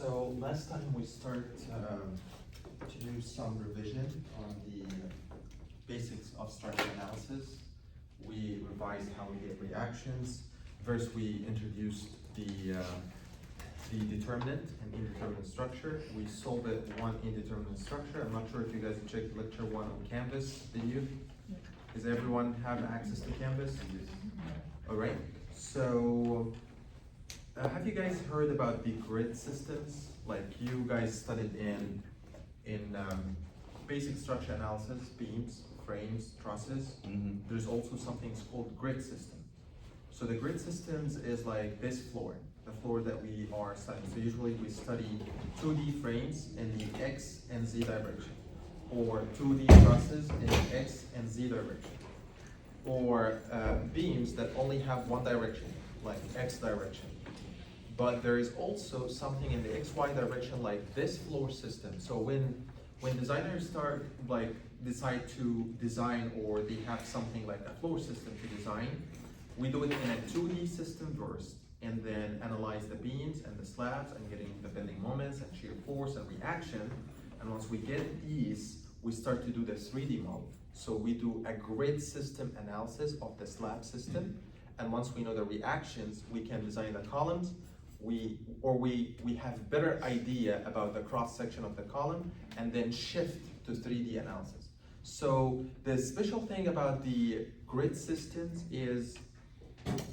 So last time we started to do some revision on the basics of structure analysis. We revised how we get reactions. First, we introduced the determinant and indeterminate structure. We solved it one indeterminate structure. I'm not sure if you guys checked lecture 1 on Canvas. Did you? Does everyone have access to Canvas? All right. So, have you guys heard about the grid systems? Like you guys studied in basic structure analysis, beams, frames, trusses. There's also something called grid system. So the grid systems is like this floor, the floor that we are studying. So usually we study 2D frames in the X and Z direction, or 2D trusses in the X and Z direction, or beams that only have one direction, like X direction. But there is also something in the XY direction, like this floor system. So when designers decide to design, or they have something like a floor system to design, we do it in a 2D system first, and then analyze the beams and the slabs and getting the bending moments and shear force and reaction. And once we get these, we start to do the 3D model. So we do a grid system analysis of the slab system. And once we know the reactions, we can design the columns. We have better idea about the cross section of the column, and then shift to 3D analysis. So the special thing about the grid systems is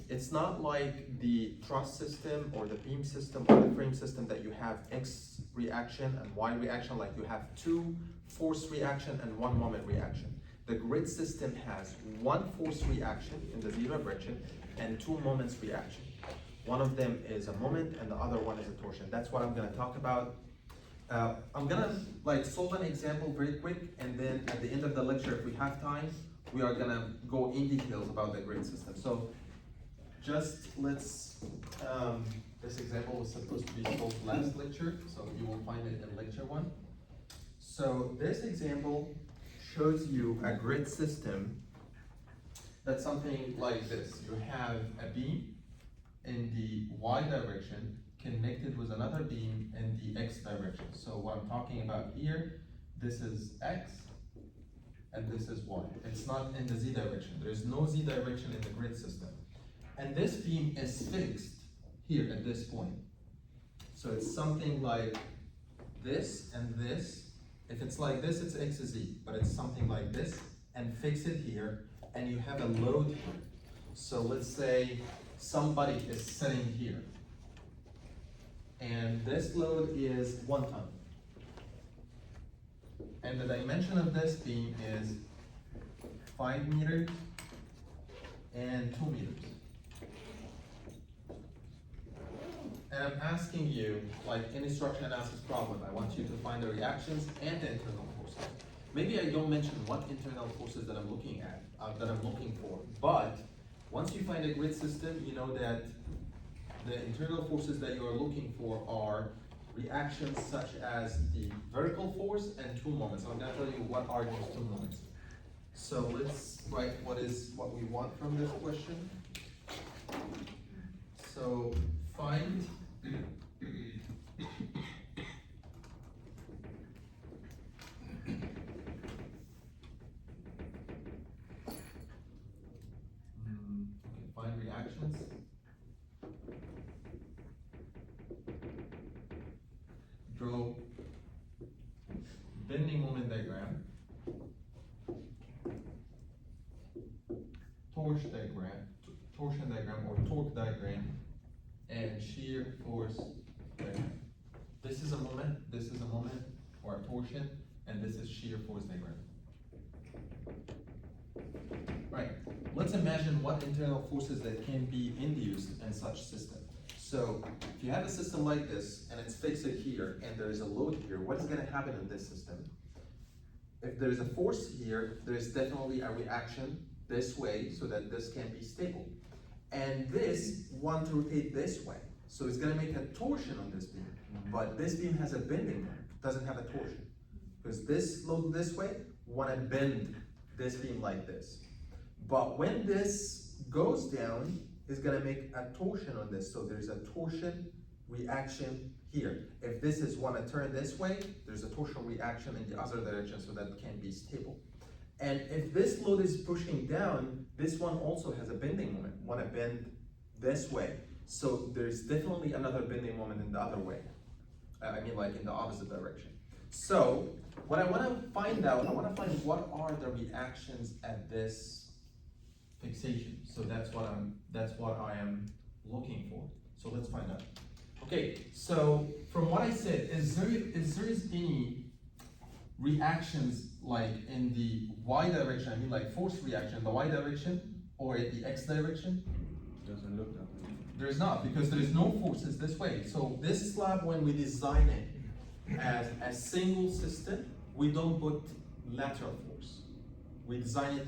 it's not like the truss system or the beam system or the frame system that you have X reaction and Y reaction, like you have 2 force reaction and 1 moment reaction. The grid system has 1 force reaction in the Z direction and 2 moments reaction. One of them is a moment and the other one is a torsion. That's what I'm gonna talk about. I'm gonna solve an example very quick, and then at the end of the lecture, if we have time, we are gonna go in details about the grid system. So just let's, this example was supposed to be solved last lecture, so you will find it in lecture 1. So this example shows you a grid system that's something like this. You have a beam in the Y direction connected with another beam in the X direction. So what I'm talking about here, this is X and this is Y. It's not in the Z direction. There is no Z direction in the grid system. And this beam is fixed here at this point. So it's something like this and this. If it's like this, it's X is Z, but it's something like this, and fix it here, and you have a load here. So let's say somebody is sitting here, and this load is 1 ton. And the dimension of this beam is 5 meters and 2 meters. And I'm asking you, like any structure analysis problem, I want you to find the reactions and the internal forces. Maybe I don't mention what internal forces that I'm looking at, that I'm looking for, but once you find a grid system, you know that the internal forces that you are looking for are reactions such as the vertical force and 2 moments. I'm gonna tell you what are those 2 moments. So let's write what we want from this question. So find reactions. Draw bending moment diagram, torsion diagram or torque diagram, and shear force diagram. This is a moment, or a torsion, and this is shear force diagram. Right, let's imagine what internal forces that can be induced in such system. So if you have a system like this, and it's fixed here, and there is a load here, what is gonna happen in this system? If there is a force here, there is definitely a reaction this way, so that this can be stable. And this want to rotate this way. So it's gonna make a torsion on this beam. But this beam has a bending moment, doesn't have a torsion. Because this load this way, wanna bend this beam like this. But when this goes down, it's gonna make a torsion on this. So there's a torsion reaction here. If this is want to turn this way, there's a torsional reaction in the other direction, so that can be stable. And if this load is pushing down, this one also has a bending moment, want to bend this way. So there's definitely another bending moment in the other way. I mean, like in the opposite direction. So what I want to find out, I want to find what are the reactions at this fixation. So that's what I am looking for. So let's find out. Okay, so from what I said, is there any reactions like in the y direction? I mean, like force reaction in the y direction or in the x direction? Doesn't look that way. There's not, because there is no forces this way. So this slab, when we design it as a single system, we don't put lateral force. We design it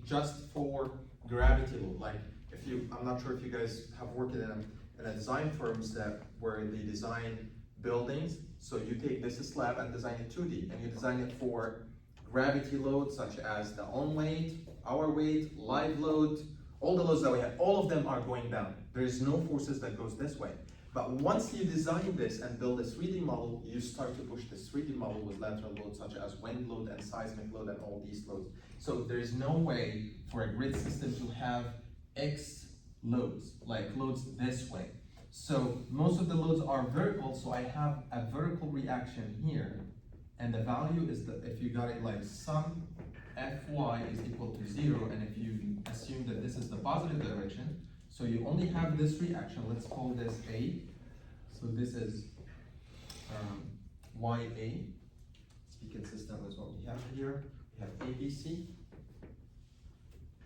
just for gravity load. Like if you, I'm not sure if you guys have worked in a design firms where they design buildings. So you take this slab and design it 2D, and you design it for gravity loads such as the own weight, our weight, live load, all the loads that we have, all of them are going down. There is no forces that goes this way. But once you design this and build a 3D model, you start to push this 3D model with lateral loads such as wind load and seismic load and all these loads. So there is no way for a grid system to have X loads, like loads this way. So most of the loads are vertical, so I have a vertical reaction here, and the value is that if you got it like sum Fy is equal to 0, and if you assume that this is the positive direction, so you only have this reaction, let's call this A. So this is YA. Let's be consistent with what we have here. We have ABC.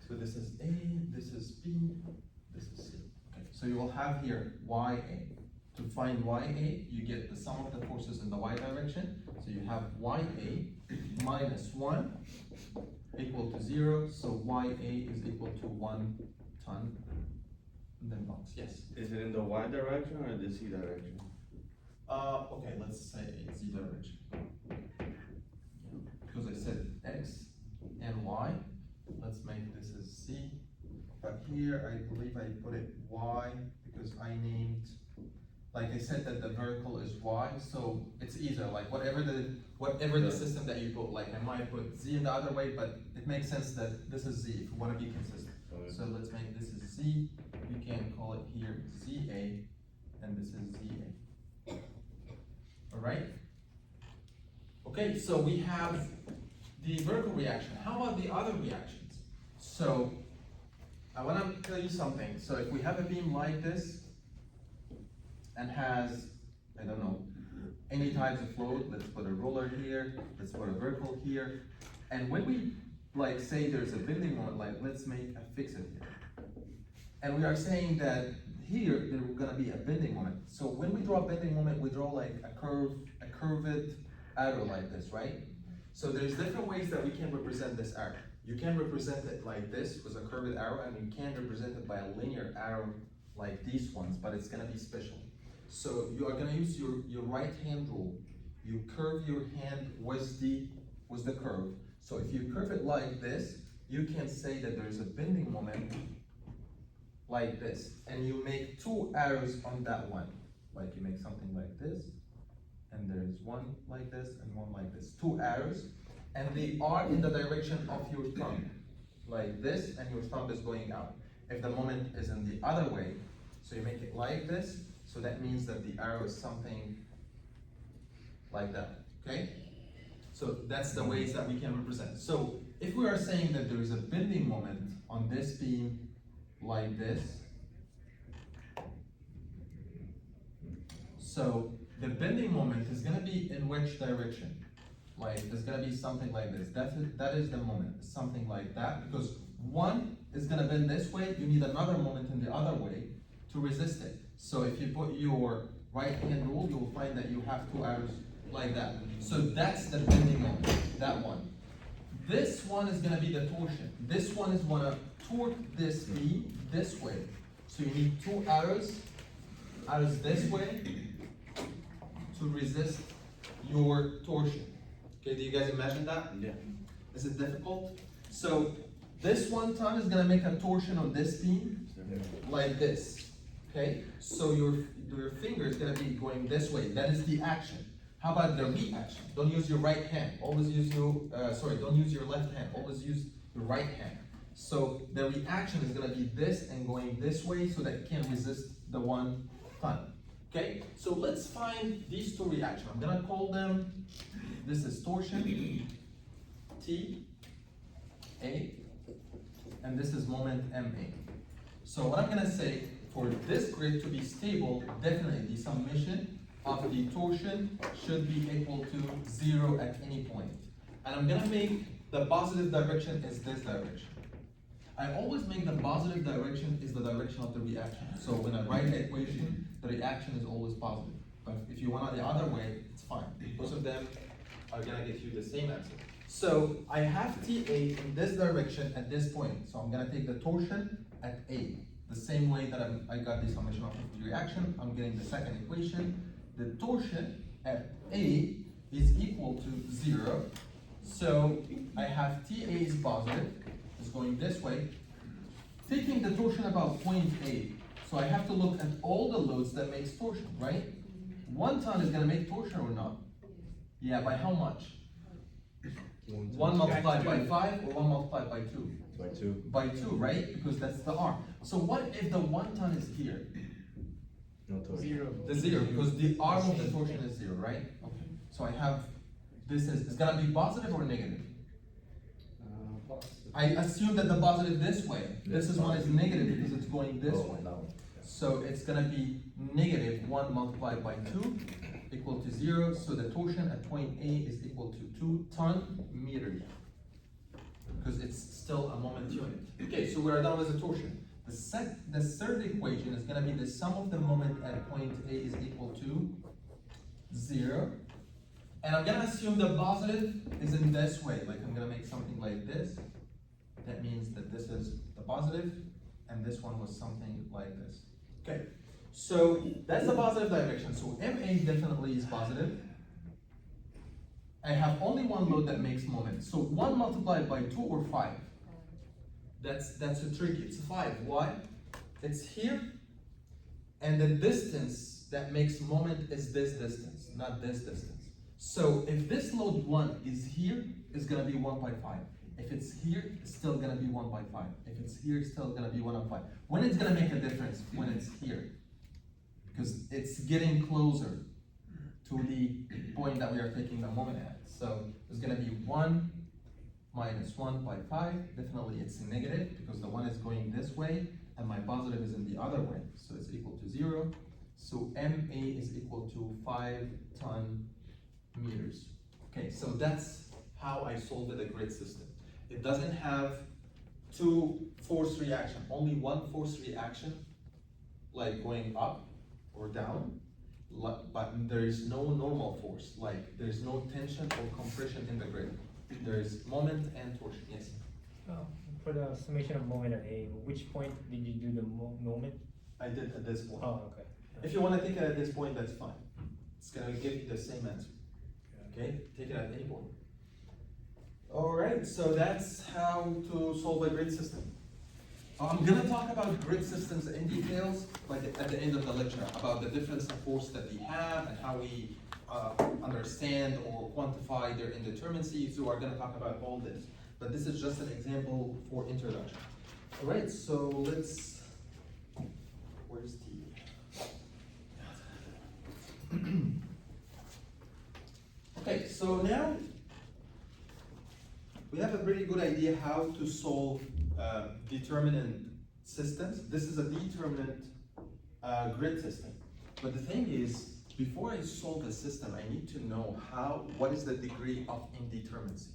So this is A, this is B, this is C. Okay, so you will have here YA. To find YA, you get the sum of the forces in the Y direction. So you have YA minus 1 equal to 0. So YA is equal to 1 ton. And then box, yes. Is it in the Y direction or the C direction? Okay, let's say Z direction. Because I said X and Y. Let's make this as C. But here I believe I put it Y because I named, like I said that the vertical is Y, so it's either like whatever the system that you put, like I might put Z in the other way, but it makes sense that this is Z if you want to be consistent. Okay. So let's make this is Z. You can call it here ZA, and this is ZA. All right? Okay, so we have the vertical reaction. How about the other reactions? So I want to tell you something. So if we have a beam like this and has, I don't know, any types of load, let's put a roller here, let's put a vertical here, and when we like say there's a bending moment, like let's make a fixed here. And we are saying that here there's gonna be a bending moment. So when we draw a bending moment, we draw like a curved arrow like this, right? So there's different ways that we can represent this arrow. You can represent it like this with a curved arrow, and you can represent it by a linear arrow like these ones, but it's gonna be special. So you are gonna use your right hand rule. You curve your hand with the curve. So if you curve it like this, you can say that there's a bending moment like this, and you make two arrows on that one. Like you make something like this, and there's one like this and one like this. Two arrows, and they are in the direction of your thumb, like this, and your thumb is going out. If the moment is in the other way, so you make it like this, so that means that the arrow is something like that, okay? So that's the ways that we can represent. So if we are saying that there is a bending moment on this beam like this, so the bending moment is gonna be in which direction? Like it's gonna be something like this. That is the moment, something like that, because one is gonna bend this way, you need another moment in the other way to resist it. So if you put your right hand rule, you will find that you have two arrows like that. So that's the bending moment, that one. This one is gonna be the torsion. This one is gonna torque this beam this way. So you need two arrows this way to resist your torsion. Okay, do you guys imagine that? Yeah. Is it difficult? So this 1 ton is gonna make a torsion on this beam like this. Okay, so your your finger is gonna be going this way. That is the action. How about the reaction? Don't use your right hand. Always use don't use your left hand. Always use your right hand. So the reaction is gonna be this and going this way so that it can resist the 1 ton. Okay, so let's find these two reactions. I'm gonna call them, this is torsion, T, A, and this is moment, MA. So what I'm gonna say, for this grid to be stable, definitely the summation of the torsion should be equal to 0 at any point. And I'm gonna make the positive direction is this direction. I always make the positive direction is the direction of the reaction. So when I write the equation, the reaction is always positive. But if you want it the other way, it's fine. Both of them are gonna get you the same answer. So I have TA in this direction at this point. So I'm gonna take the torsion at A. The same way that I got the summation of the reaction, I'm getting the second equation. The torsion at A is equal to 0. So I have TA is positive, is going this way. Taking the torsion about point A, so I have to look at all the loads that makes torsion, right? 1 ton is gonna make torsion or not? Yeah, by how much? 1 multiplied by 5 or 1 multiplied by 2? By 2. By 2, right? Because that's the arm. So what if the 1 ton is here? No torsion. 0. The 0, because the arm of the torsion is 0, right? Okay. So I have, this is, it's gonna be positive or negative? I assume that the positive this way. This is one is negative because it's going this way. So it's gonna be negative 1 multiplied by 2 equal to 0. So the torsion at point A is equal to 2 ton meters. Because it's still a moment unit. Okay, so we're done with the torsion. The third equation is gonna be the sum of the moment at point A is equal to 0. And I'm gonna assume the positive is in this way. Like I'm gonna make something like this. That means that this is the positive, and this one was something like this. Okay, so that's the positive direction. So MA definitely is positive. I have only one load that makes moment. So 1 multiplied by 2 or 5. That's a tricky. It's 5. Why? It's here, and the distance that makes moment is this distance, not this distance. So if this load 1 is here, it's gonna be 1 by 5. If it's here, it's still gonna be 1 by 5. If it's here, it's still gonna be 1 by 5. When it's gonna make a difference? When it's here. Because it's getting closer to the point that we are taking the moment at. So it's gonna be 1 minus 1 by 5. Definitely it's negative because the 1 is going this way and my positive is in the other way. So it's equal to 0. So MA is equal to 5 ton meters. Okay, so that's how I solved the grid system. It doesn't have 2 force reaction, only 1 force reaction, like going up or down, but there is no normal force, like there's no tension or compression in the grid. There is moment and torsion, yes? For the summation of moment at A, which point did you do the moment? I did at this point. Oh, okay. If you want to take it at this point, that's fine. It's gonna give you the same answer. Okay, take it at any point. All right, so that's how to solve a grid system. I'm gonna talk about grid systems in details, like at the end of the lecture, about the difference of force that we have and how we understand or quantify their indeterminacy. So we're gonna talk about all this, but this is just an example for introduction. All right, so let's, where's the, okay, so now we have a pretty good idea how to solve determinant systems. This is a determinant grid system. But the thing is, before I solve a system, I need to know what is the degree of indeterminacy.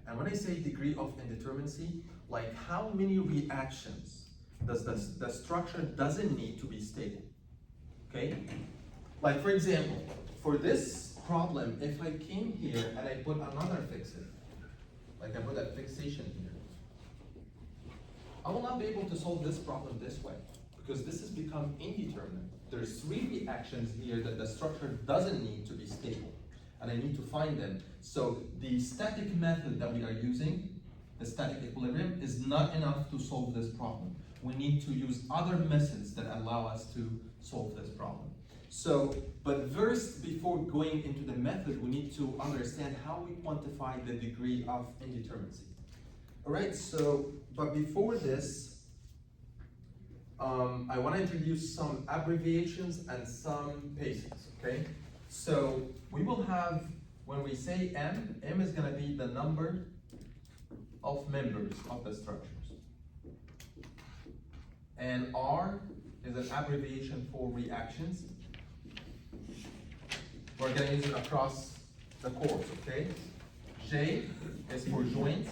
And when I say degree of indeterminacy, like how many reactions does the structure doesn't need to be stable, okay? Like for example, for this problem, if I came here and I put another fixer, like I put a fixation here, I will not be able to solve this problem this way because this has become indeterminate. There's 3 reactions here that the structure doesn't need to be stable, and I need to find them. So the static method that we are using, the static equilibrium, is not enough to solve this problem. We need to use other methods that allow us to solve this problem. So, but first, before going into the method, we need to understand how we quantify the degree of indeterminacy. All right, so, but before this, I want to introduce some abbreviations and some basics, okay? So, we will have, when we say M is going to be the number of members of the structures. And R is an abbreviation for reactions. We're going to use it across the course, okay? J is for joints.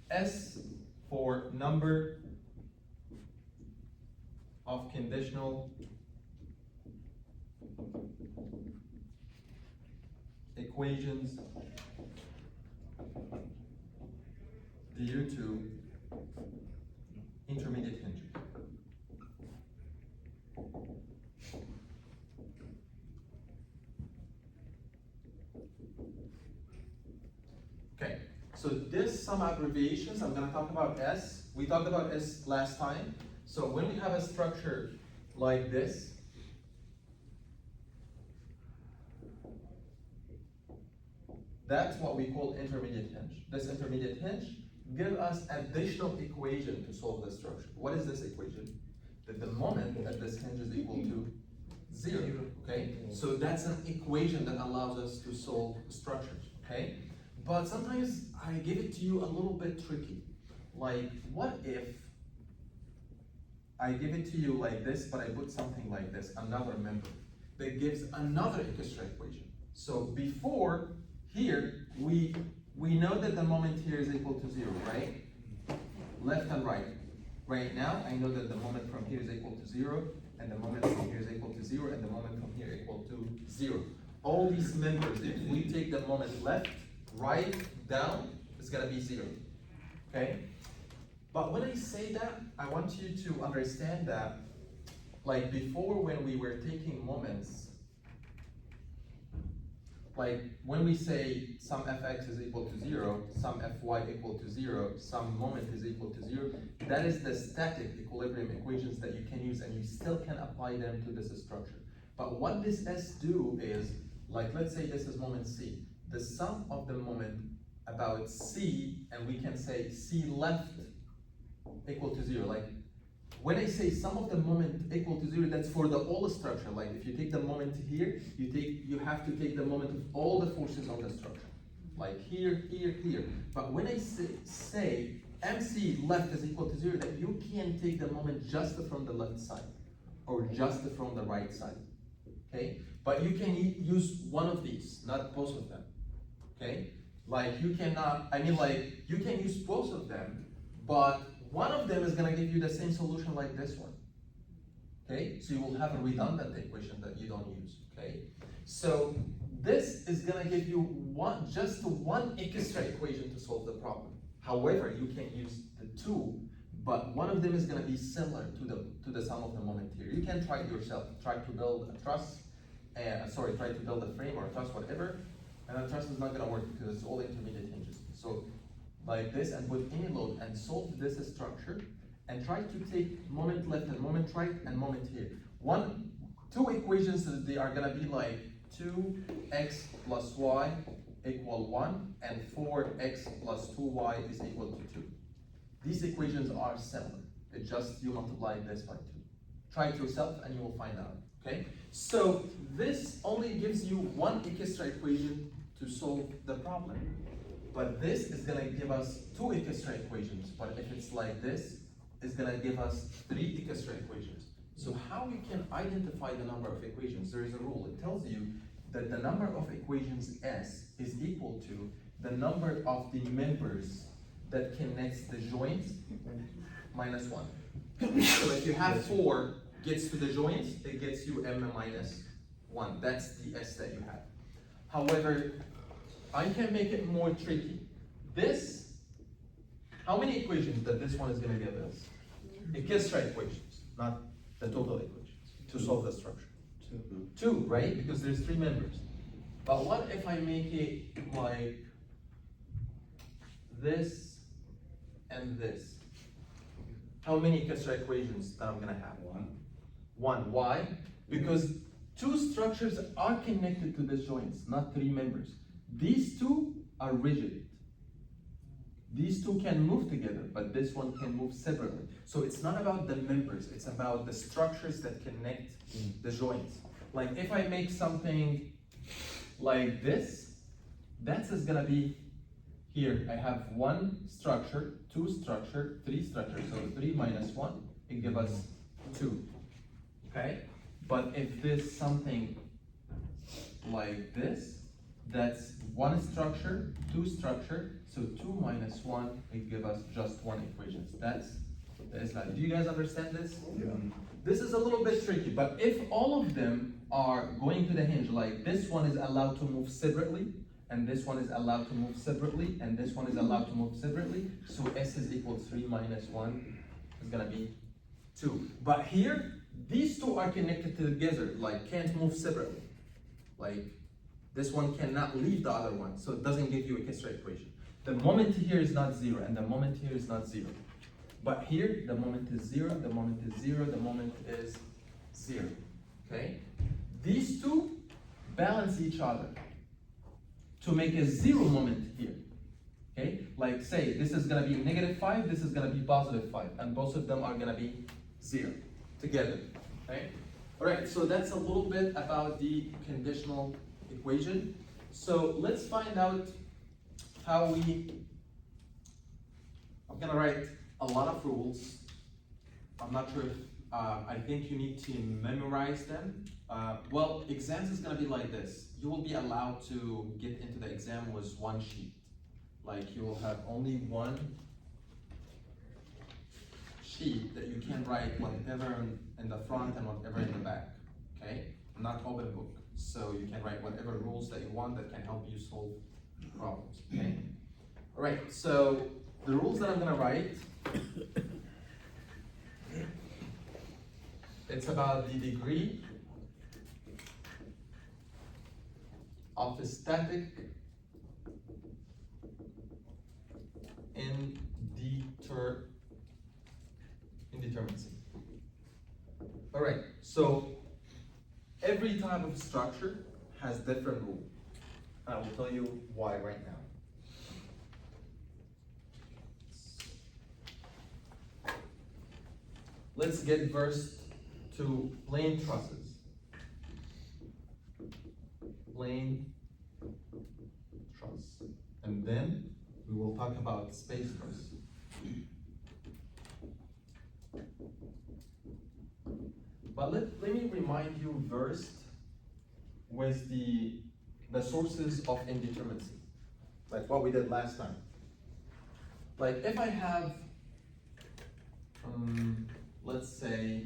S for number of conditional equations due to intermediate hinges. Okay, so this some abbreviations. I'm going to talk about S. We talked about S last time. So when we have a structure like this, that's what we call intermediate hinge. This intermediate hinge gives us additional equation to solve the structure. What is this equation? That the moment that this hinge is equal to 0, okay? So that's an equation that allows us to solve structures, okay? But sometimes I give it to you a little bit tricky. Like, what if I give it to you like this, but I put something like this, another member, that gives another extra equation. So before, here, we know that the moment here is equal to 0, right? Left and right. Right now, I know that the moment from here is equal to 0, and the moment from here is equal to 0, and the moment from here equal to 0. All these members, if we take the moment left, right, down, it's gonna be 0, okay? But when I say that, I want you to understand that, like before when we were taking moments, like when we say some fx is equal to 0, some fy equal to 0, some moment is equal to 0, that is the static equilibrium equations that you can use and you still can apply them to this structure. But what this S do is, like let's say this is moment C, the sum of the moment about C, and we can say C left equal to 0. Like when I say sum of the moment equal to 0, that's for the whole structure. Like if you take the moment here, you have to take the moment of all the forces on the structure. Like here, here, here. But when I say MC left is equal to 0, that you can take the moment just from the left side or just from the right side. Okay? But you can use one of these, not both of them. Okay? Like you cannot, I mean like you can use both of them, but one of them is going to give you the same solution like this one. Okay, so you will have a redundant equation that you don't use. Okay, so this is going to give you just one extra equation to solve the problem. However, you can use the two, but one of them is going to be similar to the sum of the moment here. You can try it yourself. Try to build a truss, try to build a frame or a truss, whatever, and a truss is not going to work because it's all intermediate hinges. So like this and with any load and solve this structure and try to take moment left and moment right and moment here. Two equations, they are gonna be like 2x plus y equal 1 and 4x plus 2y is equal to 2. These equations are similar. It's just you multiply this by 2. Try it yourself and you will find out, okay? So this only gives you one extra equation to solve the problem. But this is gonna give us two extra equations. But if it's like this, it's gonna give us three extra equations. So how we can identify the number of equations? There is a rule. It tells you that the number of equations S is equal to the number of the members that connects the joints minus 1. So if you have 4 gets to the joints, it gets you M minus 1. That's the S that you have. However, I can make it more tricky. This, how many equations that this one is going to give us? Extra equations, not the total equations, to solve the structure. 2, right? Because there's 3 members. But what if I make it like this and this? How many extra equations that I'm going to have? 1. Why? Because two structures are connected to these joints, not three members. These two are rigid. These two can move together, but this one can move separately. So it's not about the members, it's about the structures that connect the joints. Like if I make something like this, that is gonna be here. I have one structure, two structure, three structures. So 3 minus 1, it gives us 2. Okay? But if this something like this, that's one structure, two structure, so 2 minus 1, it gives us just one equation. That's the Islam. Do you guys understand this? Yeah. This is a little bit tricky, but if all of them are going to the hinge, like this one is allowed to move separately, and this one is allowed to move separately, and this one is allowed to move separately, so S is equal to 3 minus 1 is gonna be 2. But here, these two are connected together, like can't move separately. Like this one cannot leave the other one, so it doesn't give you a Kesra equation. The moment here is not 0, and the moment here is not 0. But here, the moment is 0, the moment is 0, the moment is 0. Okay? These two balance each other to make a 0 moment here. Okay? Like say, this is gonna be -5, this is gonna be +5, and both of them are gonna be 0 together. Okay? Alright, so that's a little bit about the conditional equation. So let's find out how I'm gonna write a lot of rules. I'm not sure if, I think you need to memorize them. Well, exams is gonna be like this. You will be allowed to get into the exam with one sheet. Like you will have only one sheet that you can write whatever in the front and whatever in the back, okay? Not open book. So you can write whatever rules that you want that can help you solve problems, okay? All right, so the rules that I'm gonna write, it's about the degree of a static indeterminacy. All right, so every type of structure has different rules. I will tell you why right now. Let's get first to plane trusses. Plane truss. And then we will talk about space truss. But let me remind you first with the sources of indeterminacy, like what we did last time. Like if I have, let's say,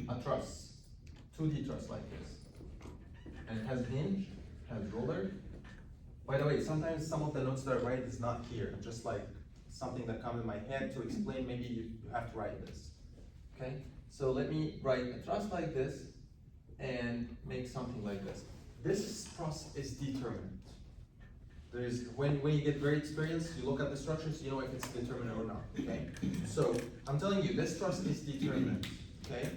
a truss, 2D truss like this, and it has hinge, has roller. By the way, sometimes some of the notes that I write is not here, just like something that comes in my head to explain, maybe you have to write this. Okay, so let me write a truss like this and make something like this. This truss is determined. When you get very experienced, you look at the structures, you know if it's determined or not, okay? So I'm telling you, this truss is determined, okay?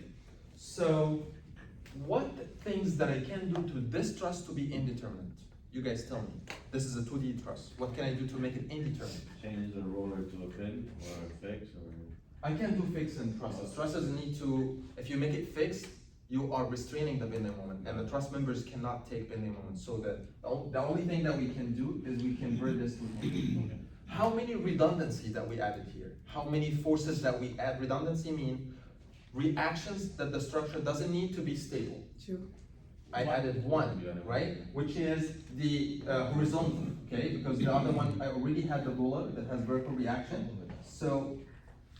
So what things that I can do to this truss to be indeterminate? You guys tell me. This is a 2D truss. What can I do to make it indeterminate? Change the roller to a pin or a fix or... I can't do fixed in trusses. Trusses need to, if you make it fixed, you are restraining the bending moment, and the truss members cannot take bending moment. So the only thing that we can do is we convert this to hinge. How many redundancy that we added here? How many forces that we add? Redundancy mean reactions that the structure doesn't need to be stable. 2. I added 1, right? Which is the horizontal, okay? Because the other one, I already had the roller that has vertical reaction. So,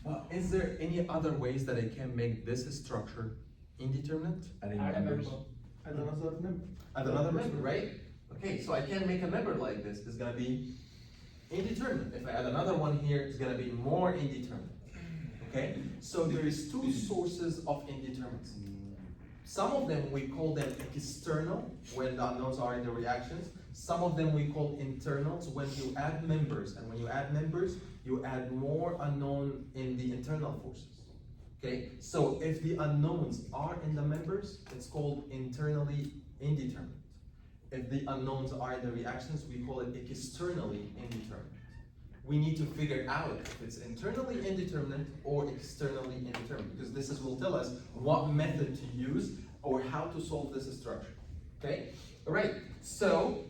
well, is there any other ways that I can make this structure indeterminate? Adding Add a members. member. Add another member. Add another member, right? Okay, so I can make a member like this. It's gonna be indeterminate. If I add another one here, it's gonna be more indeterminate. Okay? So there is two sources of indeterminacy. Some of them we call them external, when the unknowns are in the reactions. Some of them we call internals, when you add members. And when you add members, you add more unknown in the internal forces. Okay, so if the unknowns are in the members, it's called internally indeterminate. If the unknowns are in the reactions, we call it externally indeterminate. We need to figure out if it's internally indeterminate or externally indeterminate, because this will tell us what method to use or how to solve this structure. Okay, all right, so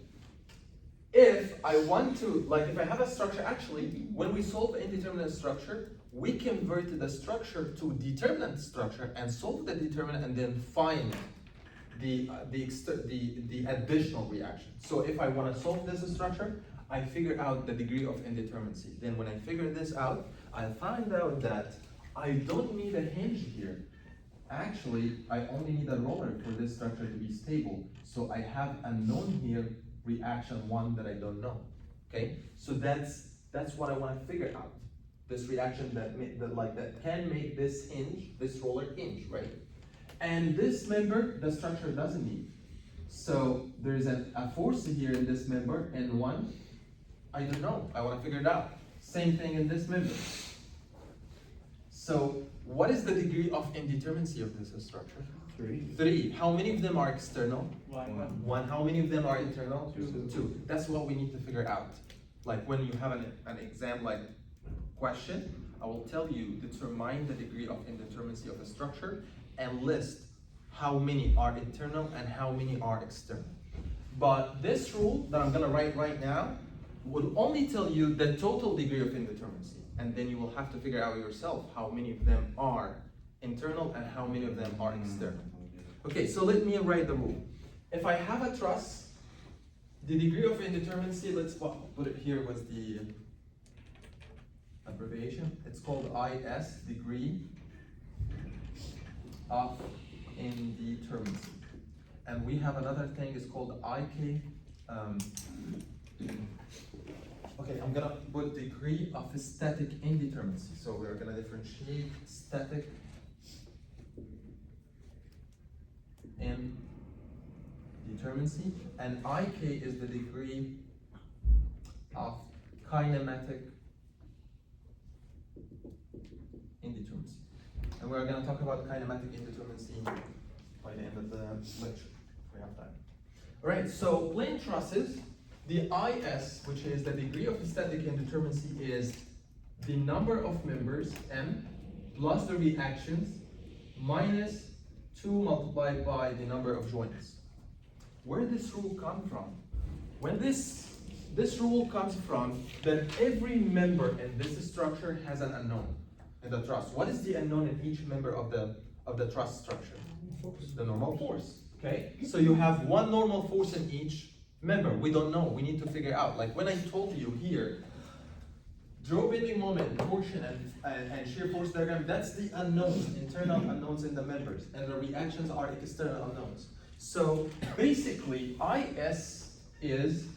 if I want to, like if I have a structure, actually, when we solve indeterminate structure, we convert the structure to determinant structure and solve the determinant and then find the additional reaction. So if I want to solve this structure, I figure out the degree of indeterminacy. Then when I figure this out, I find out that I don't need a hinge here. Actually, I only need a roller for this structure to be stable. So I have a known here, reaction 1 that I don't know. Okay, so that's what I want to figure out. This reaction that can make this hinge, this roller hinge, right? And this member, the structure doesn't need. So there's a force here in this member, and 1, I don't know. I want to figure it out. Same thing in this member. So what is the degree of indeterminacy of this structure? 3. 3. How many of them are external? 1. 1. How many of them are internal? 2. 2. That's what we need to figure out. Like when you have an exam like question, I will tell you, determine the degree of indeterminacy of a structure and list how many are internal and how many are external. But this rule that I'm gonna write right now will only tell you the total degree of indeterminacy, and then you will have to figure out yourself how many of them are internal and how many of them are external. Okay, so let me write the rule. If I have a truss, the degree of indeterminacy, let's put it here with the abbreviation. It's called IS, degree of indeterminacy. And we have another thing, it's called IK. Okay, I'm gonna put degree of static indeterminacy. So we're gonna differentiate static indeterminacy, and IK is the degree of kinematic indeterminacy. And we're going to talk about kinematic indeterminacy by the end of the lecture, if we have time. All right, so plane trusses, the IS, which is the degree of static indeterminacy, is the number of members, M, plus the reactions, minus 2 multiplied by the number of joints. Where did this rule come from? When this rule comes from, that every member in this structure has an unknown in the truss. What is the unknown in each member of the truss structure? The normal force. Okay, so you have one normal force in each member. We don't know. We need to figure out. Like when I told you here, draw bending moment, torsion, and shear force diagram. That's the unknowns, internal unknowns in the members, and the reactions are external unknowns. So basically, IS is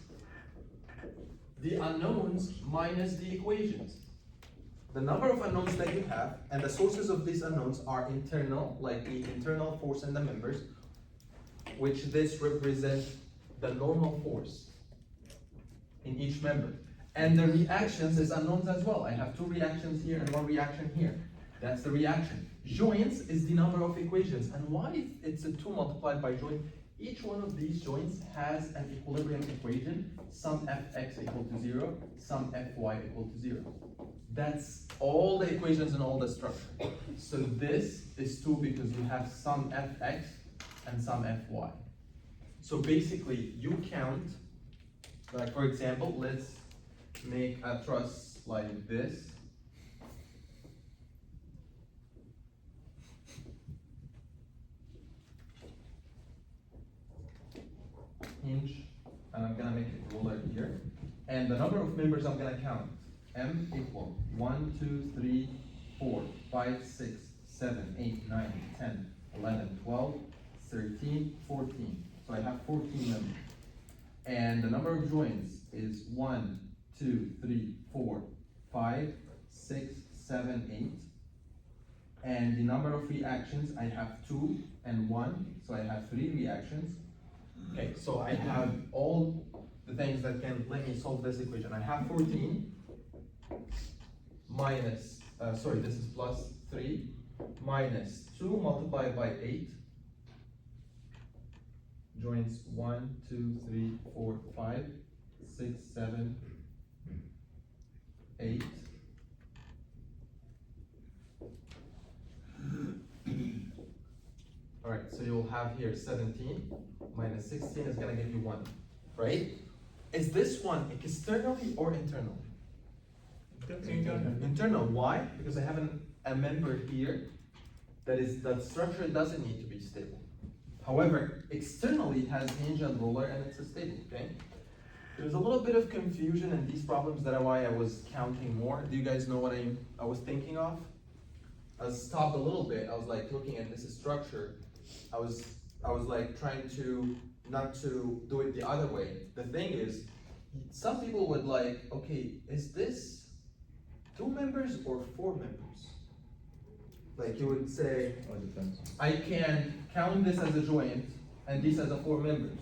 the unknowns minus the equations. The number of unknowns that you have, and the sources of these unknowns are internal, like the internal force in the members, which this represents the normal force in each member. And the reactions is unknowns as well. I have 2 reactions here and 1 reaction here. That's the reaction. Joints is the number of equations. And why it's a 2 multiplied by joint? Each one of these joints has an equilibrium equation, sum fx equal to 0, sum fy equal to 0. That's all the equations in all the structure. So this is 2 because you have sum fx and sum fy. So basically you count, like for example, let's make a truss like this. Hinge, and I'm gonna make it roller here. And the number of members I'm gonna count. M equal 1, 2, 3, 4, 5, 6, 7, 8, 9, 10, 11, 12, 13, 14. So I have 14 members. And the number of joints is 1, 2, 3, 4, 5, 6, 7, 8. And the number of reactions, I have 2 and 1, so I have 3 reactions. Okay, so I have all the things that can let me solve this equation. I have 14 minus, this is plus 3 minus 2 multiplied by 8 joints 1, 2, 3, 4, 5, 6, 7, 8. Alright, so you'll have here 17 minus 16 is gonna give you 1, right? Is this one externally or internally? Internal. Why? Because I have a member here that structure doesn't need to be stable. However, externally it has hinge and roller and it's a stable, okay? There's a little bit of confusion in these problems, that's why I was counting more. Do you guys know what I was thinking of? I stopped a little bit, I was like looking at this structure. I was like trying to not to do it the other way. The thing is, some people would like, okay, is this 2 members or 4 members? Like you would say, Oh, it depends. I can count this as a joint and this as a 4 members,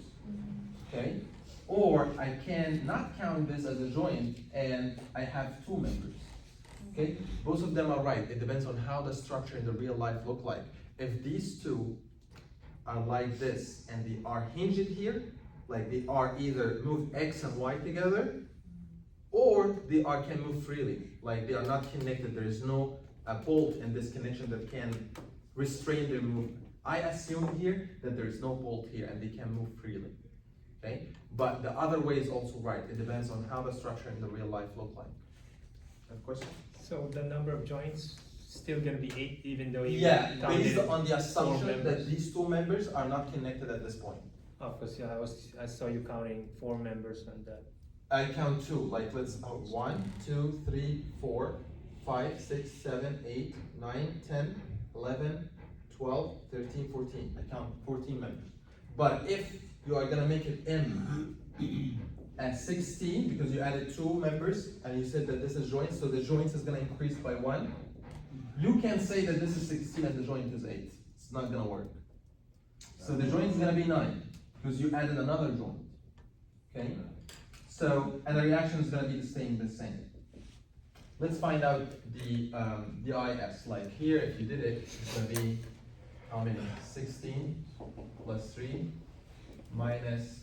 okay? Or I can not count this as a joint and I have 2 members, okay? Both of them are right. It depends on how the structure in the real life look like. If these two are like this and they are hinged here, like they are either move X and Y together, or they can move freely, like they are not connected. There is no bolt in this connection that can restrain their movement. I assume here that there is no bolt here and they can move freely, okay? But the other way is also right. It depends on how the structure in the real life look like. Of course. So the number of joints still gonna be 8, even though you Yeah, counted based on the assumption 4 that members. these 2 members are not connected at this point. Of course, yeah, I saw you counting 4 members on that. I count 2, like let's 1, 2, 3, 4, 5, 6, 7, 8, 9, 10, 11, 12, 13, 14. I count 14 members. But if you are gonna make it M as 16, because you added 2 members and you said that this is joint, so the joints is gonna increase by 1. You can say that this is 16 and the joint is 8. It's not gonna work. So the joint is gonna be 9, because you added another joint, okay? So, and the reaction is gonna be the same. Let's find out the IS. Like here, if you did it, it's gonna be how many? 16 plus 3 minus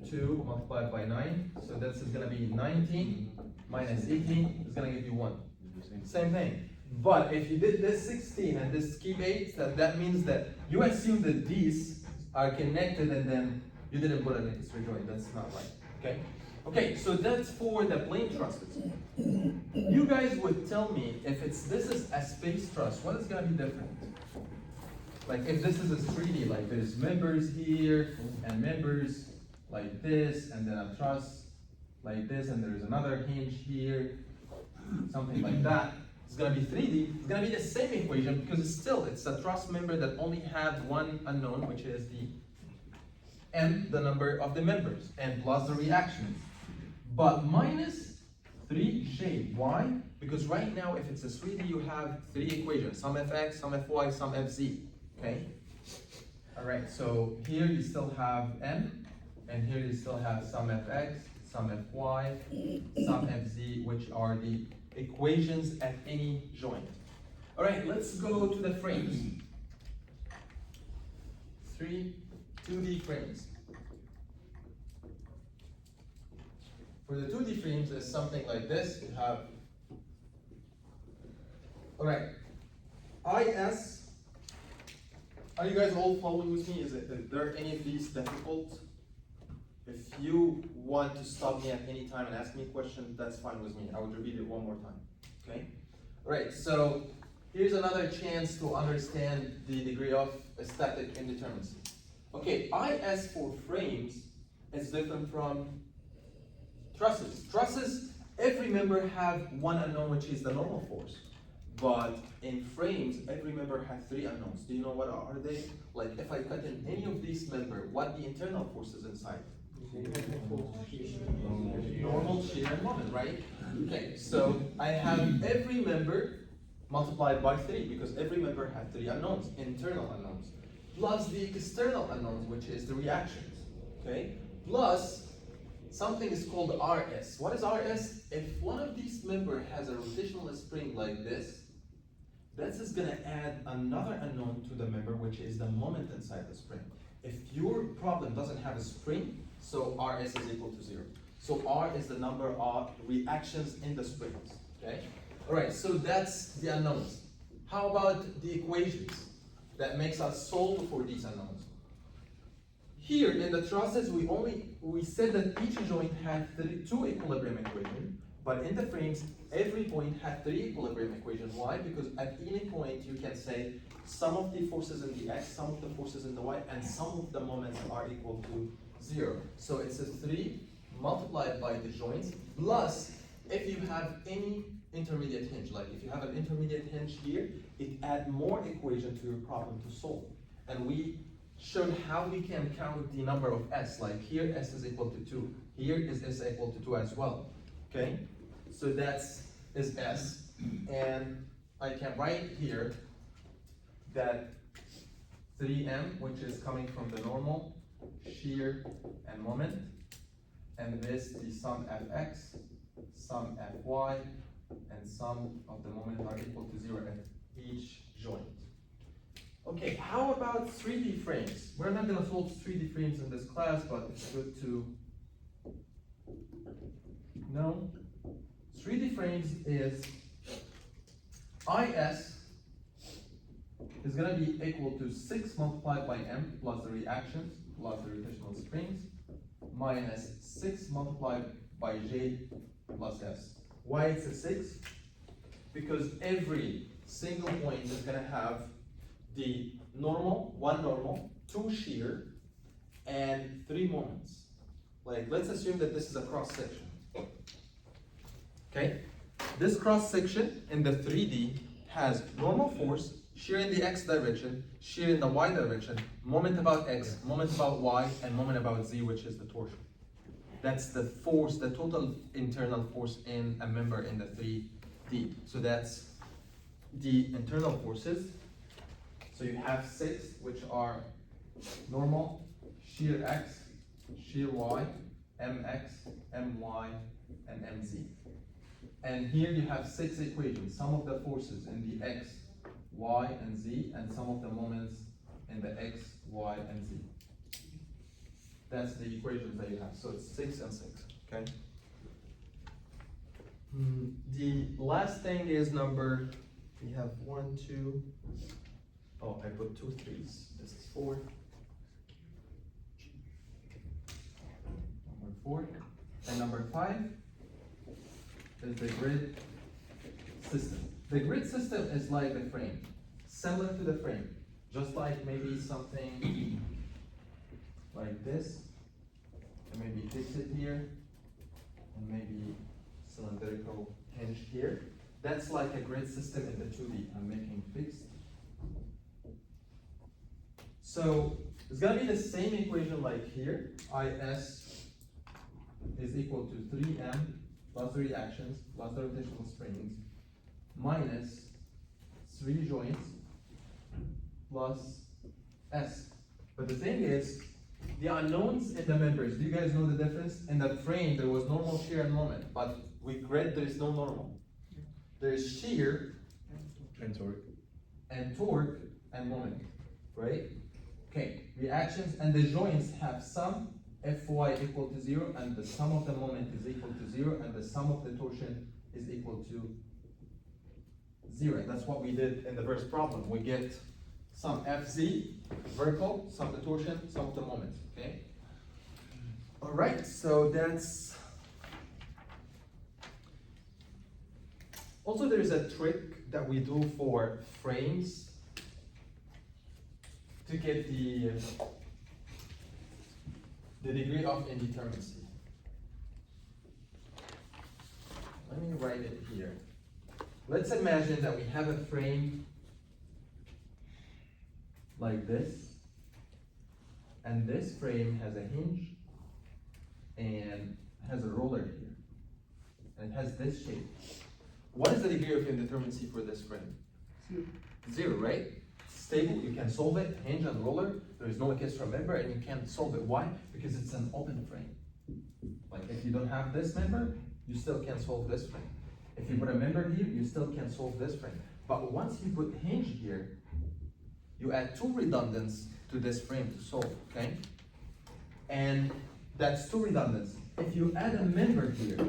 2 multiplied by 9. So this is gonna be 19 minus 18 is gonna give you 1. Same thing. But if you did this 16 and this keep 8, that means that you assume that these are connected and then you didn't put an extra joint. That's not right. Okay? Okay, so that's for the plane trusses. You guys would tell me if this is a space truss, what is gonna be different? Like if this is a 3D, like there's members here and members like this, and then a truss like this, and there's another hinge here, something like that. It's gonna be 3D. It's gonna be the same equation because it's a truss member that only have one unknown, which is the M, the number of the members, and plus the reactions. But minus 3J. Why? Because right now, if it's a 3D, you have 3 equations: some fx, some fy, some fz. Okay. All right. So here you still have M, and here you still have some fx, some fy, some fz, which are the equations at any joint. All right, let's go to the frames. 2D frames. For the 2D frames, it's something like this. You have, all right, IS. Are you guys all following with me? Is there any of these difficult? If you want to stop me at any time and ask me a question, that's fine with me. I would repeat it one more time, okay? All right, so here's another chance to understand the degree of static indeterminacy. Okay, IS for frames is different from trusses. Trusses, every member have one unknown, which is the normal force. But in frames, every member has 3 unknowns. Do you know what are they? Like if I cut in any of these members, what the internal force is inside? Normal, shear, and moment, right? Okay, so I have every member multiplied by 3 because every member has 3 unknowns, internal unknowns, plus the external unknowns, which is the reactions, okay? Plus something is called RS. What is RS? If one of these members has a rotational spring like this, This is gonna add another unknown to the member, which is the moment inside the spring. If your problem doesn't have a spring, so Rs is equal to 0. So R is the number of reactions in the springs, okay? All right, so that's the unknowns. How about the equations that makes us solve for these unknowns? Here in the trusses, we said that each joint had two equilibrium equations, but in the frames, every point had 3 equilibrium equations. Why? Because at any point you can say some of the forces in the x, some of the forces in the y, and some of the moments are equal to 0. So it's a 3 multiplied by the joints, plus if you have any intermediate hinge, like if you have an intermediate hinge here, it adds more equation to your problem to solve. And we showed how we can count the number of s, like here s is equal to 2, here is s equal to 2 as well, okay? So that's is s, and I can write here that 3m, which is coming from the normal, shear, and moment, and this the sum fx, sum fy, and sum of the moment are equal to 0 at each joint. Okay, how about 3D frames? We're not gonna solve 3D frames in this class, but it's good to know. 3D frames is IS is gonna be equal to 6 multiplied by m plus the reactions plus the rotational springs minus 6 multiplied by j plus s. Why it's a 6? Because every single point is gonna have the normal, 1 normal, 2 shear, and 3 moments. Like, let's assume that this is a cross section. Okay? This cross section in the 3D has normal force, shear in the x direction, shear in the y direction, moment about x, moment about y, and moment about z, which is the torsion. That's the force, the total internal force in a member in the 3D. So that's the internal forces. So you have 6, which are normal, shear x, shear y, mx, my, and mz. And here you have 6 equations, some of the forces in the x, y, and z, and some of the moments in the x, y, and z. That's the equations that you have. So it's 6 and 6, okay? The last thing is number, we have 1, 2, oh, I put 2 3s. This is 4. Number 4. And number 5 is the grid system. The grid system is like the frame, similar to the frame, just like maybe something like this, and maybe fix it here, and maybe cylindrical hinge here. That's like a grid system in the 2D. I'm making fixed. So it's gonna be the same equation like here. IS is equal to 3m plus the reactions plus the rotational springs minus 3 joints plus s. But the thing is, the unknowns in the members, do you guys know the difference? In the frame, there was normal, shear, and moment, but with grid, there is no normal. There is shear And torque. and torque and moment, right? Okay, reactions and the joints have sum Fy equal to 0, and the sum of the moment is equal to 0, and the sum of the torsion is equal to 0. That's what we did in the first problem. We get sum Fz, vertical, sum of the torsion, sum of the moment, okay? All right, so that's... Also, there's a trick that we do for frames to get the degree of indeterminacy. Let me write it here. Let's imagine that we have a frame like this, and this frame has a hinge and has a roller here, and it has this shape. What is the degree of indeterminacy for this frame? 0, right? Stable, you can solve it, hinge and roller, there is no extra member, and you can't solve it. Why? Because it's an open frame. Like if you don't have this member, you still can't solve this frame. If you put a member here, you still can't solve this frame. But once you put hinge here, you add 2 redundants to this frame to solve, okay? And that's 2 redundants. If you add a member here,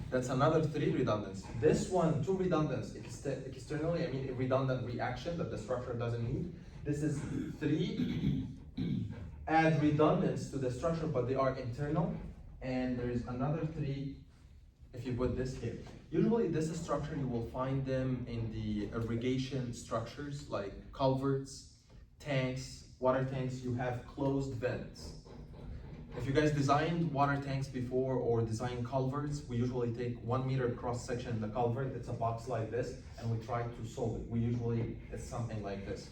that's another 3 redundants. This one, 2 redundants, externally, I mean a redundant reaction that the structure doesn't need. This is 3 add redundants to the structure, but they are internal. And there is another 3 if you put this here. Usually this structure, you will find them in the irrigation structures like culverts, tanks, water tanks. You have closed vents. If you guys designed water tanks before or designed culverts, we usually take 1 meter cross section in the culvert. It's a box like this, and we try to solve it. It's something like this.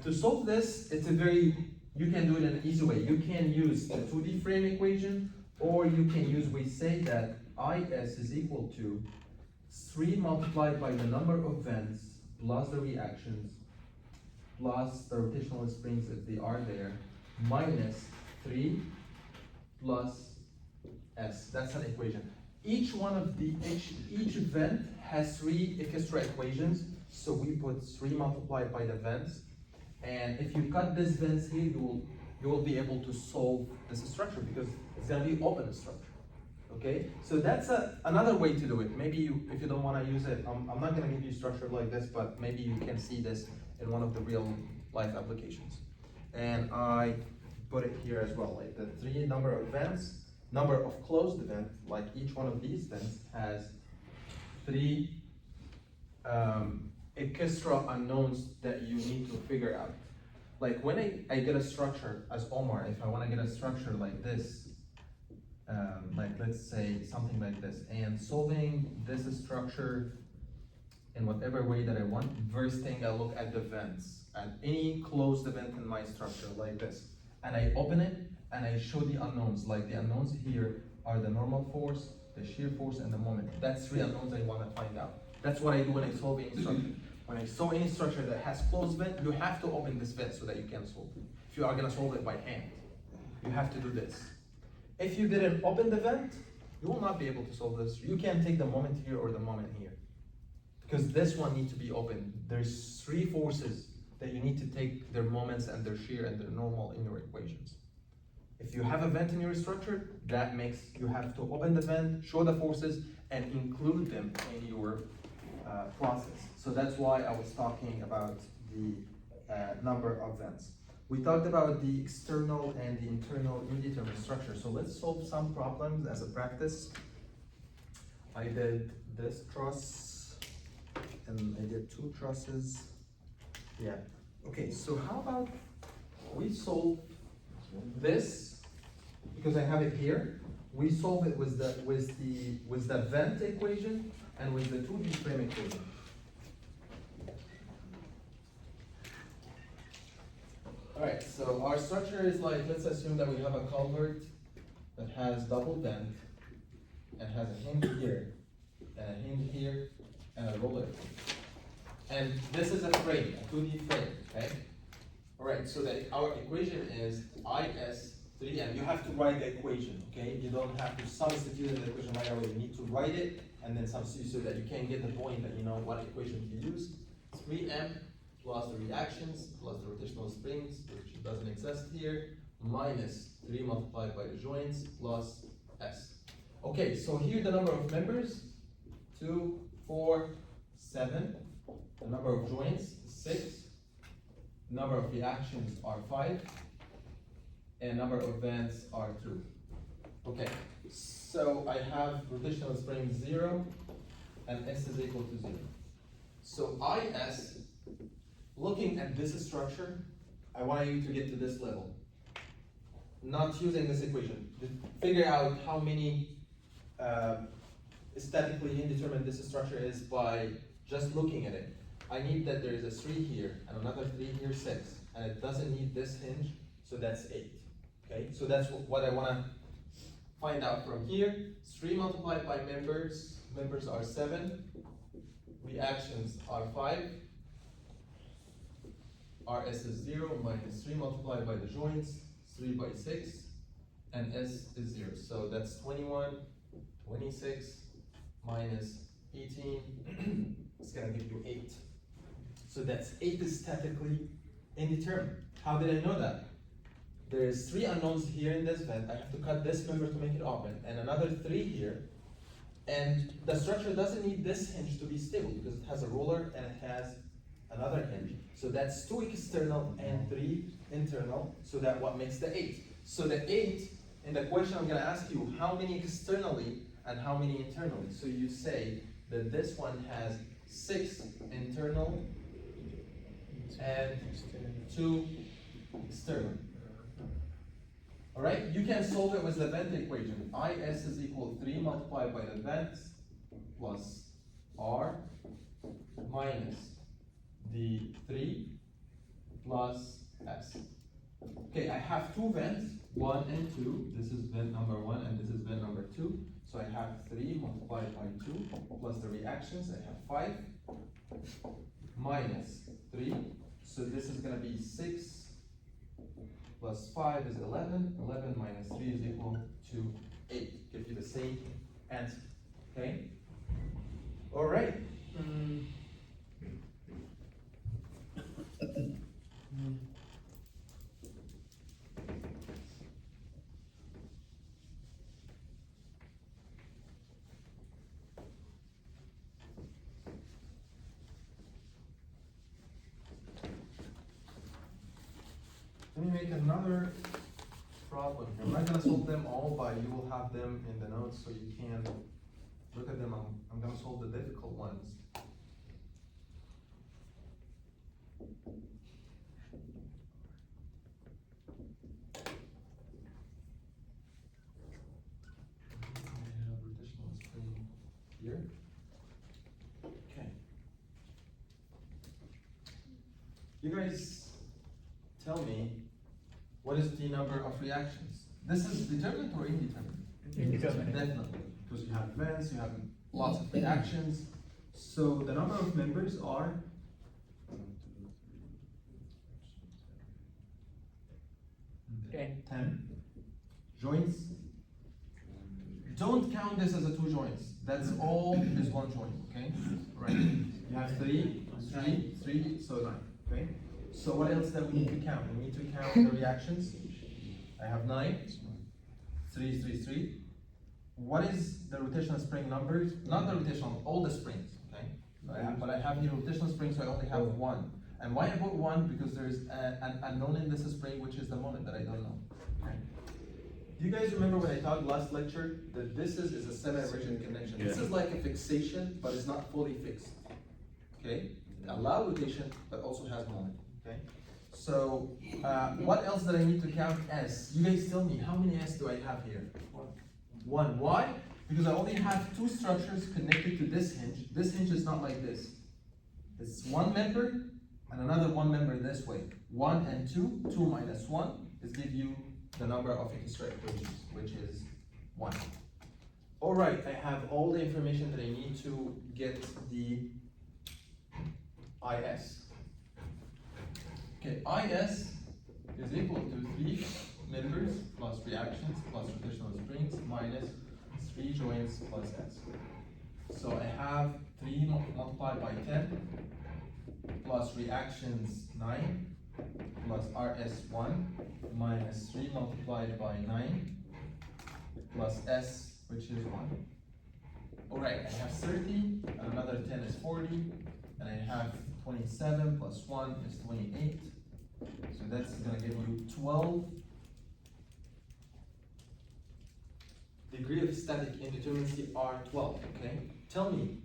To solve this, you can do it in an easy way. You can use the 2D frame equation, or you can use, we say that IS is equal to 3 multiplied by the number of vents plus the reactions plus the rotational springs if they are there, minus 3 plus S. That's an equation. Each vent has 3 extra equations, so we put 3 multiplied by the vents. And if you cut these vents here, you will be able to solve this structure because it's gonna be open structure. Okay, so that's another way to do it. Maybe if you don't want to use it, I'm not going to give you structure like this, but maybe you can see this in one of the real life applications. And I put it here as well, like the 3 number of vents, number of closed vents, like each one of these vents has 3 extra unknowns that you need to figure out. Like when I get a structure as Omar, if I want to get a structure like this, like let's say something like this, and solving this structure in whatever way that I want, first thing I look at the vents, at any closed vent in my structure like this, and I open it and I show the unknowns. Like the unknowns here are the normal force, the shear force, and the moment. That's 3 unknowns I want to find out. That's what I do when I solve any structure. When I solve any structure that has closed vent, you have to open this vent so that you can solve it. If you are going to solve it by hand, you have to do this. If you didn't open the vent, you will not be able to solve this. You can take the moment here or the moment here, because this one needs to be open. There's 3 forces that you need to take their moments and their shear and their normal in your equations. If you have a vent in your structure, that makes you have to open the vent, show the forces, and include them in your process. So that's why I was talking about the number of vents. We talked about the external and the internal indeterminate structure. So let's solve some problems as a practice. I did this truss, and I did 2 trusses. Yeah. Okay, so how about we solve this, because I have it here. We solve it with the vent equation and with the 2D frame equation. Alright, so our structure is like, let's assume that we have a culvert that has double vent and has a hinge here, and a hinge here, and a roller. And this is a frame, a 2D frame, okay? Alright, so that our equation is IS3M. You have to write the equation, okay? You don't have to substitute in the equation right away. You need to write it and then substitute so that you can get the point that you know what equation to use. 3M plus the reactions plus the rotational springs, which doesn't exist here, minus 3 multiplied by the joints plus S. Okay, so here the number of members, 2, 4, 7. The number of joints, 6. Number of reactions are 5. And number of vents are 2. Okay, so I have rotational spring 0 and S is equal to 0. So IS, looking at this structure, I want you to get to this level. Not using this equation. Figure out how many statically indeterminate this structure is by just looking at it. I need that there is a 3 here and another 3 here, 6. And it doesn't need this hinge, so that's 8. Okay, so that's what I want to find out from here. 3 multiplied by members, members are 7. Reactions are 5. RS is 0 minus 3 multiplied by the joints, 3 by 6, and S is 0. So that's 21, 26, minus 18, It's gonna give you 8. So that's 8 is statically indeterminate. How did I know that? There's 3 unknowns here in this vent. I have to cut this member to make it open, and another 3 here. And the structure doesn't need this hinge to be stable because it has a roller and it has another hinge. So that's 2 external and 3 internal, so that what makes the 8. So the 8, in the question I'm gonna ask you, how many externally and how many internally? So you say that this one has 6 internal and 2 external. Alright, you can solve it with the vent equation. IS is equal to 3 multiplied by the vent plus R minus the 3 plus S. Okay, I have 2 vents, 1 and 2. This is vent number 1 and this is vent number 2. So I have 3 multiplied by 2 plus the reactions. I have 5 minus 3. So this is going to be 6 plus 5 is 11. 11 minus 3 is equal to 8. Give you the same answer. Okay? All right. Let me make another problem here. I'm not gonna solve them all, but you will have them in the notes so you can look at them. I'm gonna solve the difficult ones. I have rotational spring here. Okay. You guys tell me, what is the number of reactions? This is determined or indeterminate? Indeterminate. Definitely, because you have vents, you have lots of reactions. So the number of members are 10. Joints. Don't count this as a 2 joints. That's all is 1 joint, okay? Right. You have 3, so 9, okay? So what else that we need to count? We need to count the reactions. I have 9, 3, 3, 3. What is the rotational spring numbers? Not the rotational, all the springs, okay? But I have here rotational springs, so I only have 1. And why I put 1? Because there's an unknown in this spring, which is the moment that I don't know, okay? Do you guys remember when I taught last lecture that this is a semi-rigid connection? This is like a fixation, but it's not fully fixed, okay? It allows rotation, but also has moment. Okay, so what else did I need to count S? You guys tell me, how many S do I have here? 1. Why? Because I only have 2 structures connected to this hinge. This hinge is not like this. It's 1 member and another 1 member this way. 1 and 2, 2 minus 1 is give you the number of extra equations, which is 1. All right, I have all the information that I need to get the IS. Okay, IS is equal to 3 members plus reactions plus rotational springs minus 3 joints plus S. So I have 3 multiplied by 10 plus reactions 9 plus RS1 minus 3 multiplied by 9 plus S, which is 1. Alright, I have 30 and another 10 is 40, and I have 27 plus 1 is 28. So that's gonna give you 12 degree of static indeterminacy are 12, okay? Tell me,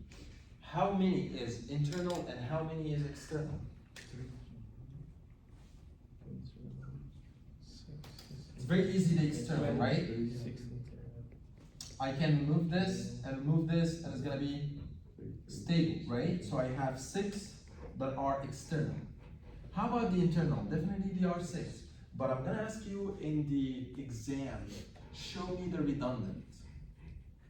how many is internal and how many is external? It's very easy to external, right? I can remove this and remove this and it's gonna be stable, right? So I have 6 that are external. How about the internal? Definitely they are 6. But I'm gonna ask you in the exam, show me the redundant,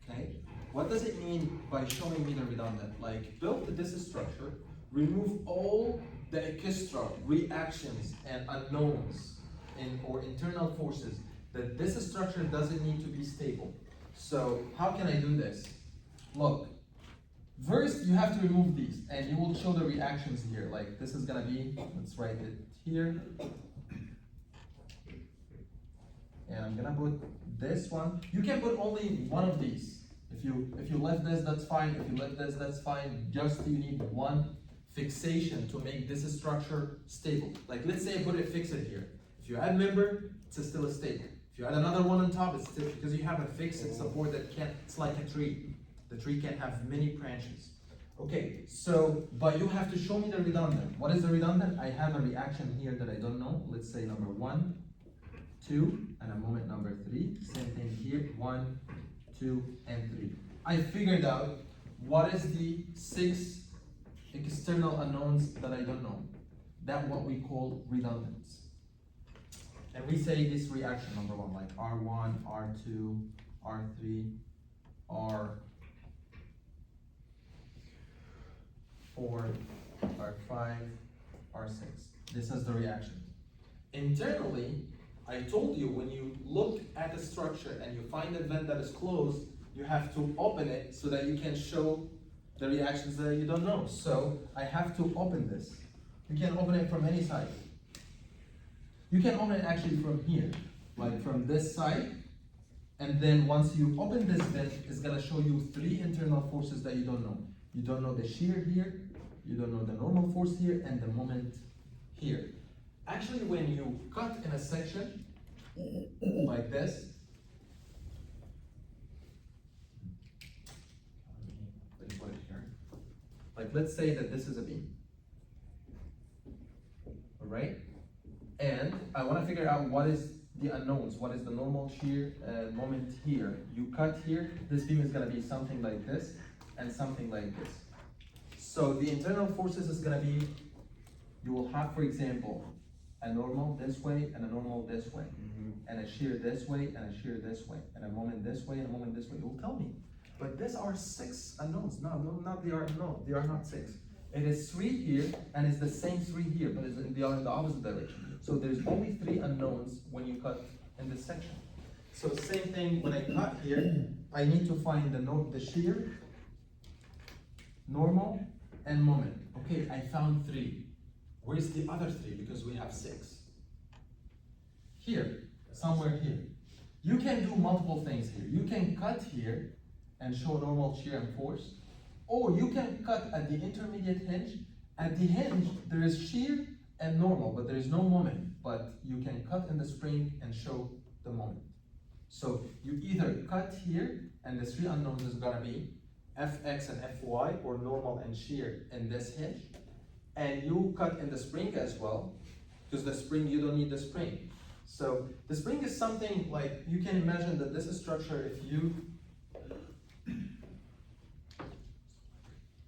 okay? What does it mean by showing me the redundant? Like, build this structure, remove all the extra reactions and unknowns or internal forces, that this structure doesn't need to be stable. So how can I do this? Look, First, you have to remove these, and you will show the reactions here. Like this is gonna be, let's write it here. And I'm gonna put this one. You can put only one of these. If you left this, that's fine. If you left this, that's fine. Just you need one fixation to make this structure stable. Like let's say I put it fixed here. If you add member, it's still stable. If you add another one on top, it's still, because you have a fixed support that can't, it's like a tree. The tree can have many branches. Okay, so, but you have to show me the redundant. What is the redundant? I have a reaction here that I don't know. Let's say number 1, 2, and a moment number 3. Same thing here, 1, 2, and 3. I figured out what is the 6 external unknowns that I don't know. That's what we call redundants. And we say this reaction number 1, like R1, R2, R3, R4, R5, R6. This is the reaction. Internally, I told you when you look at the structure and you find a vent that is closed, you have to open it so that you can show the reactions that you don't know. So I have to open this. You can open it from any side. You can open it actually from here, like from this side. And then once you open this vent, it's gonna show you 3 internal forces that you don't know. You don't know the shear here, you don't know the normal force here, and the moment here. Actually, when you cut in a section like this, let me put it here. Like let's say that this is a beam, all right? And I want to figure out what is the unknowns, what is the normal shear moment here. You cut here, this beam is going to be something like this and something like this. So the internal forces is going to be, you will have, for example, a normal this way and a normal this way, and a shear this way and a shear this way, and a moment this way and a moment this way. It will tell me. But these are 6 unknowns. No, they are not 6. It is 3 here, and it's the same 3 here, but they are in the opposite direction. So there's only 3 unknowns when you cut in this section. So same thing when I cut here, I need to find the shear, normal, and moment. Okay, I found 3. Where's the other 3? Because we have 6. Here, somewhere here. You can do multiple things here. You can cut here and show normal shear and force. Or you can cut at the intermediate hinge. At the hinge, there is shear and normal, but there is no moment. But you can cut in the spring and show the moment. So you either cut here, and the 3 unknowns is gonna be Fx and Fy, or normal and shear in this hinge. And you cut in the spring as well, because the spring, you don't need the spring. So the spring is something like, you can imagine that this structure, if you,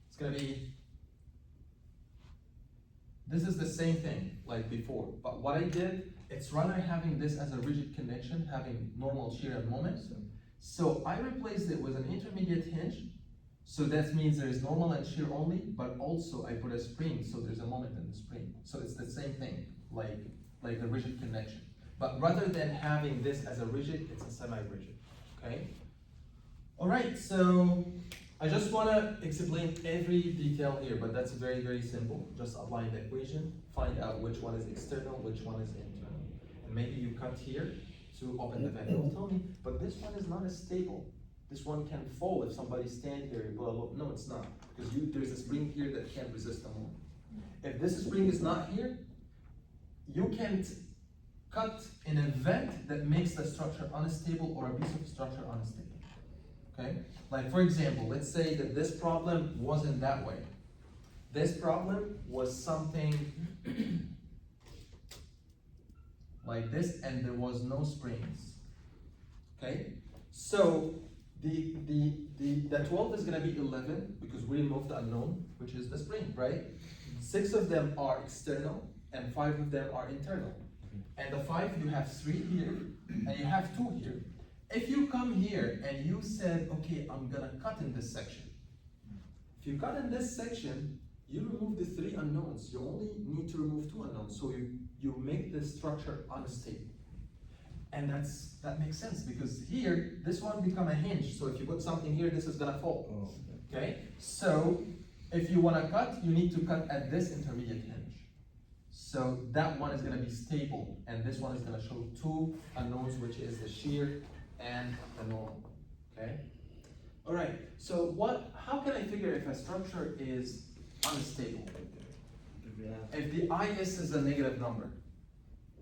it's gonna be, this is the same thing like before, but what I did, it's rather having this as a rigid connection, having normal shear and moment. So I replaced it with an intermediate hinge. So that means there is normal and shear only, but also I put a spring, so there's a moment in the spring. So it's the same thing, like the rigid connection. But rather than having this as a rigid, it's a semi-rigid, okay? All right, so I just wanna explain every detail here, but that's very, very simple. Just apply the equation, find out which one is external, which one is internal. And maybe you cut here to open the vent. It'll tell me, but this one is not as stable. This one can fall if somebody stand here, blah, blah. No, it's not, because there's a spring here that can't resist the moment. If this spring is not here, you can't cut in a vent that makes the structure unstable or a piece of structure unstable, okay? Like for example, let's say that this problem wasn't that way. This problem was something like this, and there was no springs, okay? So the 12 is gonna be 11 because we removed the unknown, which is the spring, right? 6 of them are external and 5 of them are internal. And the 5, you have 3 here and you have 2 here. If you come here and you said, okay, I'm gonna cut in this section. If you cut in this section, you remove the 3 unknowns. You only need to remove 2 unknowns. So you make the structure unstable. And that makes sense because here, this one become a hinge. So if you put something here, this is gonna fall. Oh. Okay? So if you wanna cut, you need to cut at this intermediate hinge. So that one is gonna be stable, and this one is gonna show two unknowns, which is the shear and the normal. Okay? All right. So how can I figure if a structure is unstable? If the IS is a negative number,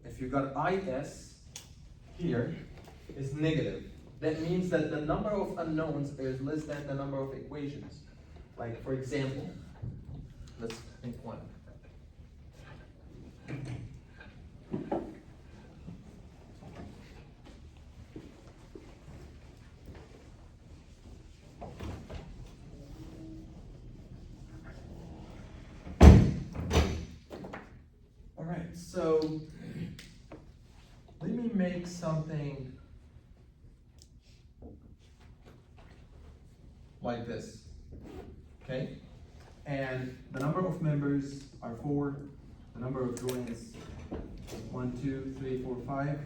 if you got IS here is negative, that means that the number of unknowns is less than the number of equations. Like for example, let's think one. All right, so let me make something like this, okay? And the number of members are 4, the number of joints 1, 2, 3, 4, 5,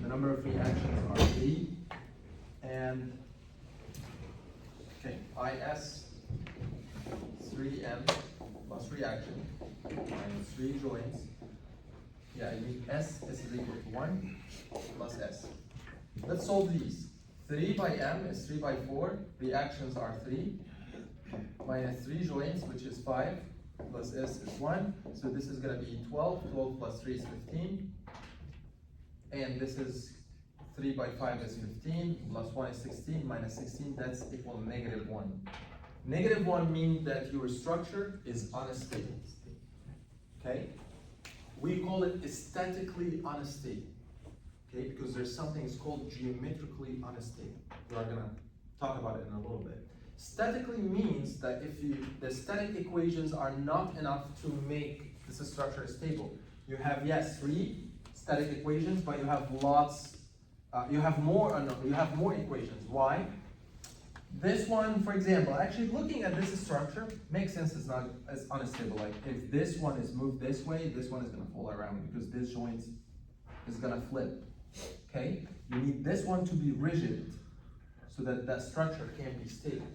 the number of reactions are 3, and okay, IS 3M plus reaction minus 3 joints. Yeah, you need S is equal to 1 plus S. Let's solve these. 3 by M is 3 by 4, reactions are 3, minus 3 joints, which is 5, plus S is 1, so this is going to be 12, 12 plus 3 is 15, and this is 3 by 5 is 15, plus 1 is 16, minus 16, that's equal to negative 1. Negative 1 means that your structure is unstable, okay? We call it statically unstable. Okay, because there's something it's called geometrically unstable. We are gonna talk about it in a little bit. Statically means that if the static equations are not enough to make this structure stable. You have, yes, 3 static equations, but you have lots, you have more equations. Why? This one, for example, actually looking at this structure makes sense it's not as unstable. Like if this one is moved this way, this one is gonna fall around because this joint is gonna flip. Okay, you need this one to be rigid so that that structure can be stable.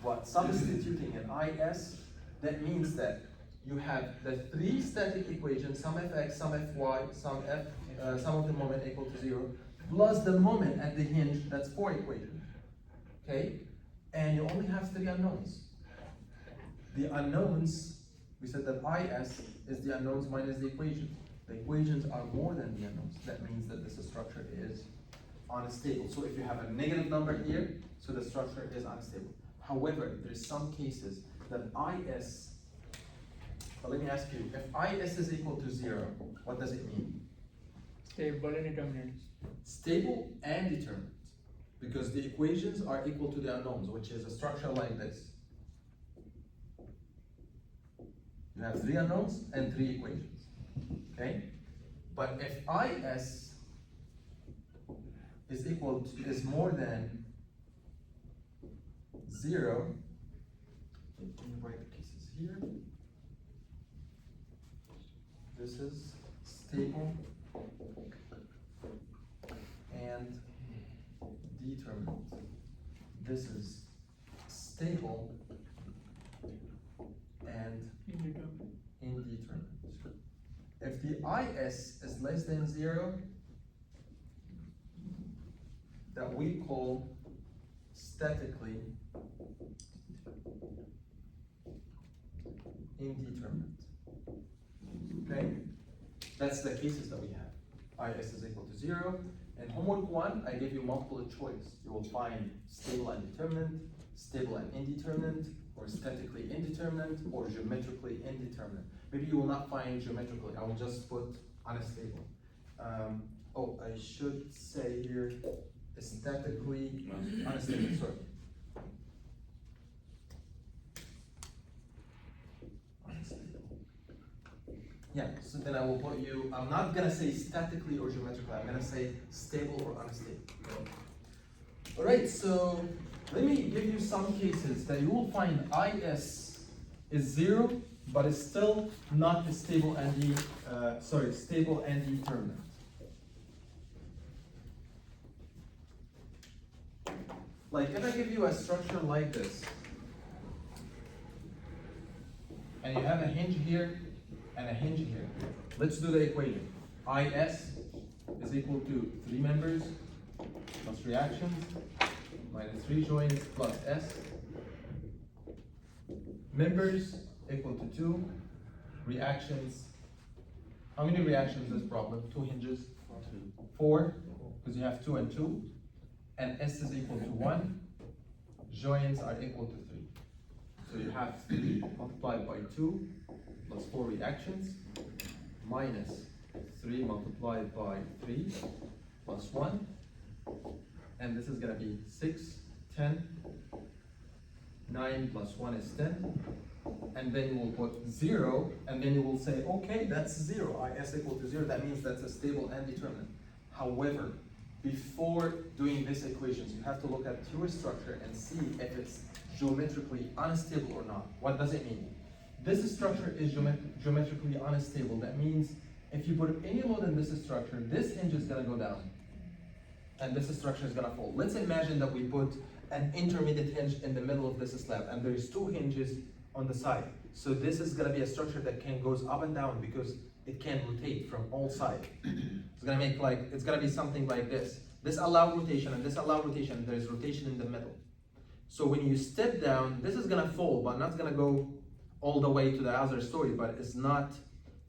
But substituting an IS, that means that you have the 3 static equations, some Fx, some Fy, some of the moment equal to 0, plus the moment at the hinge, that's 4 equations. Okay, and you only have 3 unknowns. The unknowns, we said that IS is the unknowns minus the equations. The equations are more than the unknowns. That means that this structure is unstable. So if you have a negative number here, so the structure is unstable. However, there's some cases that IS, but let me ask you, if IS is equal to 0, what does it mean? Stable and determinate. Stable and determinate. Because the equations are equal to the unknowns, which is a structure like this. You have 3 unknowns and 3 equations. Okay, but if IS is more than 0, let me write the cases here. This is stable and determinate. This is stable and indeterminate. If the IS is less than 0, that we call statically indeterminate. Okay? That's the cases that we have. IS is equal to 0. In homework 1, I gave you multiple choice. You will find stable and determinate, stable and indeterminate, or statically indeterminate, or geometrically indeterminate. Maybe you will not find geometrically. I will just put unstable. Oh, I should say here statically unstable. Sorry. Unstable. Yeah. So then I will put you. I'm not gonna say statically or geometrically. I'm gonna say stable or unstable. All right. So let me give you some cases that you will find IS is 0, but it's still not stable and stable and determinate. Like if I give you a structure like this, and you have a hinge here and a hinge here, let's do the equation. IS is equal to 3 members plus reactions minus 3 joints plus S. Members equal to 2. Reactions. How many reactions is this problem? 2 hinges? 4, because you have 2 and 2. And S is equal to 1. Joints are equal to 3. So you have 3 multiplied by 2 plus 4 reactions minus 3 multiplied by 3 plus 1. And this is going to be 6, 10. 9 plus 1 is 10. And then you will put 0, and then you will say, okay, that's 0. IS equal to 0, that means that's a stable and determinant. However, before doing these equations, you have to look at your structure and see if it's geometrically unstable or not. What does it mean? This structure is geometrically unstable. That means if you put any load in this structure, this hinge is going to go down, and this structure is going to fall. Let's imagine that we put an intermediate hinge in the middle of this slab, and there's 2 hinges on the side. So this is going to be a structure that goes up and down because it can rotate from all sides. It's going to make it's going to be something like this. This allow rotation and this allow rotation. There's rotation in the middle. So when you step down, this is going to fall, but not going to go all the way to the other story. But it's not,